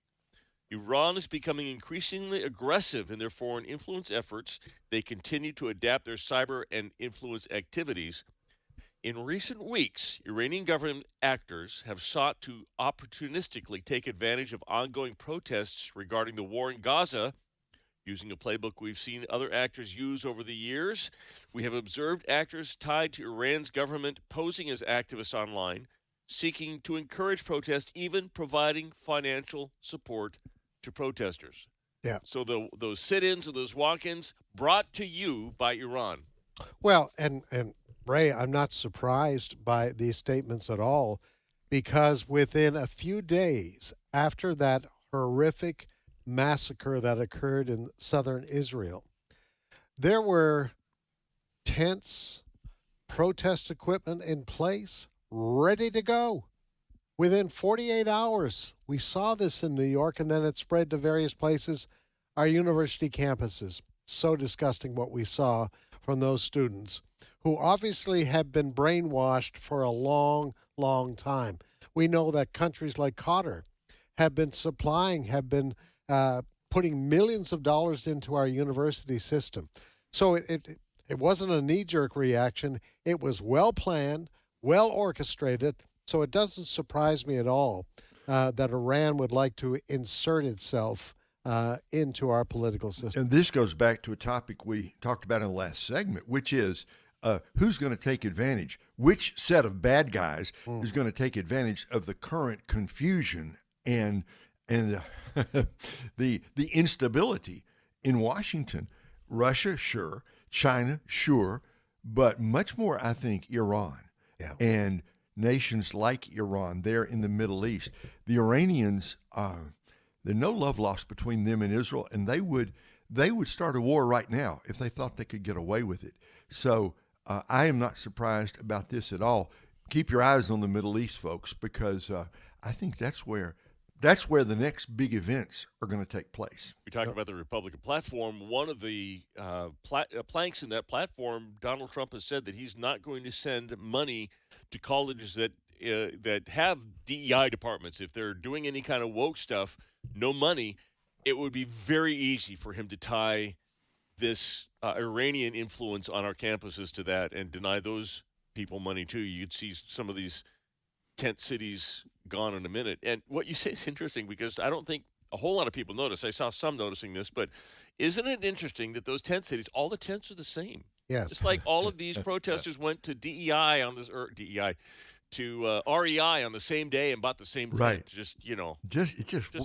Iran is becoming increasingly aggressive in their foreign influence efforts. They continue to adapt their cyber and influence activities. In recent weeks, Iranian government actors have sought to opportunistically take advantage of ongoing protests regarding the war in Gaza, using a playbook we've seen other actors use over the years. We have observed actors tied to Iran's government posing as activists online, seeking to encourage protest, even providing financial support to protesters. Yeah. So those sit-ins or those walk-ins brought to you by Iran. Well, and Ray, I'm not surprised by these statements at all, because within a few days after that horrific massacre that occurred in southern Israel, there were tents, protest equipment in place, ready to go. Within 48 hours, we saw this in New York, and then it spread to various places, our university campuses. So disgusting what we saw from those students who obviously have been brainwashed for a long, long time. We know that countries like Qatar have been putting millions of dollars into our university system. So it wasn't a knee-jerk reaction. It was well-planned, well-orchestrated. So it doesn't surprise me at all that Iran would like to insert itself into our political system. And this goes back to a topic we talked about in the last segment, which is who's going to take advantage? Which set of bad guys is going to take advantage of the current confusion and the instability in Washington? Russia, sure. China, sure. But much more, I think, Iran. Yeah. And nations like Iran there in the Middle East. The Iranians, there's no love lost between them and Israel, and they would start a war right now if they thought they could get away with it. So I am not surprised about this at all. Keep your eyes on the Middle East, folks, because I think that's where the next big events are going to take place. We talked about the Republican platform. One of the planks in that platform, Donald Trump has said that he's not going to send money to colleges that have DEI departments. If they're doing any kind of woke stuff, no money. It would be very easy for him to tie this Iranian influence on our campuses to that and deny those people money too. You'd see some of these tent cities gone in a minute. And what you say is interesting because I don't think a whole lot of people notice. I saw some noticing this, but isn't it interesting that those tent cities, all the tents are the same? Yes. It's like all of these protesters went to DEI on this, or DEI, to REI on the same day and bought the same tent. Right. Just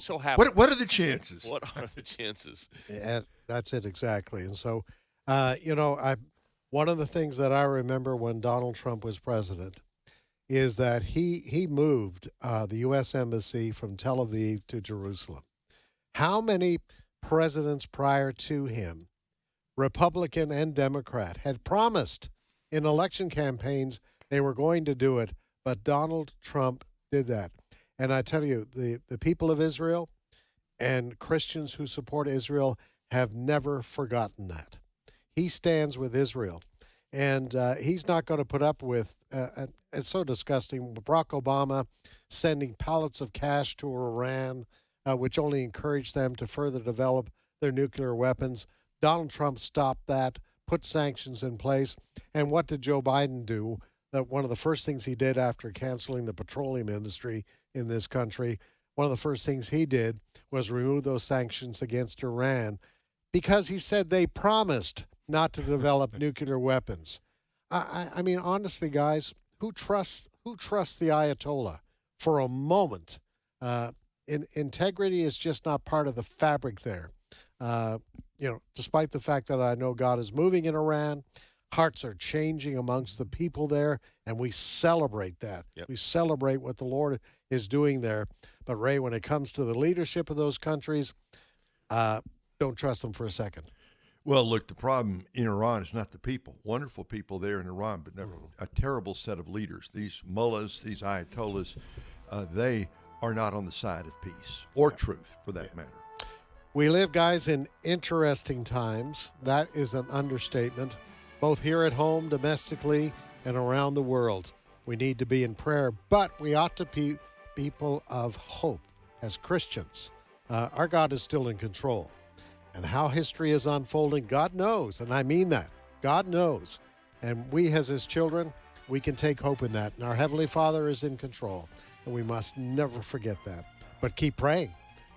so happy. What are the chances? What are the chances? Yeah, that's it exactly. And so, one of the things that I remember when Donald Trump was president is that he moved the U.S. Embassy from Tel Aviv to Jerusalem. How many presidents prior to him, Republican and Democrat, had promised in election campaigns they were going to do it, but Donald Trump did that. And I tell you, the people of Israel and Christians who support Israel have never forgotten that. He stands with Israel. And he's not going to put up with, it's so disgusting, Barack Obama sending pallets of cash to Iran, which only encouraged them to further develop their nuclear weapons. Donald Trump stopped that, put sanctions in place. And what did Joe Biden do? That one of the first things he did after canceling the petroleum industry in this country, one of the first things he did was remove those sanctions against Iran because he said they promised not to develop nuclear weapons. I mean, honestly, guys, who trusts the Ayatollah for a moment? Integrity is just not part of the fabric there. Despite the fact that I know God is moving in Iran, hearts are changing amongst the people there, and we celebrate that. Yep. We celebrate what the Lord is doing there. But Ray, when it comes to the leadership of those countries, don't trust them for a second. Well, look, the problem in Iran is not the people. Wonderful people there in Iran, but a terrible set of leaders. These mullahs, these ayatollahs, they are not on the side of peace or truth, for that matter. We live, guys, in interesting times. That is an understatement, both here at home, domestically, and around the world. We need to be in prayer, but we ought to be people of hope as Christians. Our God is still in control. And how history is unfolding, God knows, and I mean that. God knows. And we as his children, we can take hope in that. And our Heavenly Father is in control, and we must never forget that. But keep praying.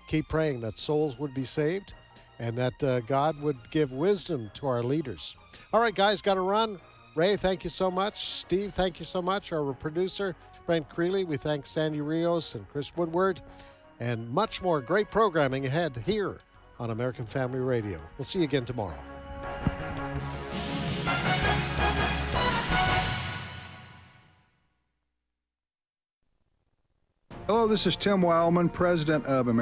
Keep praying that souls would be saved and that God would give wisdom to our leaders. All right, guys, got to run. Ray, thank you so much. Steve, thank you so much. Our producer, Brent Creeley. We thank Sandy Rios and Chris Woodward. And much more great programming ahead here on American Family Radio. We'll see you again tomorrow. Hello, this is Tim Wildman, president of American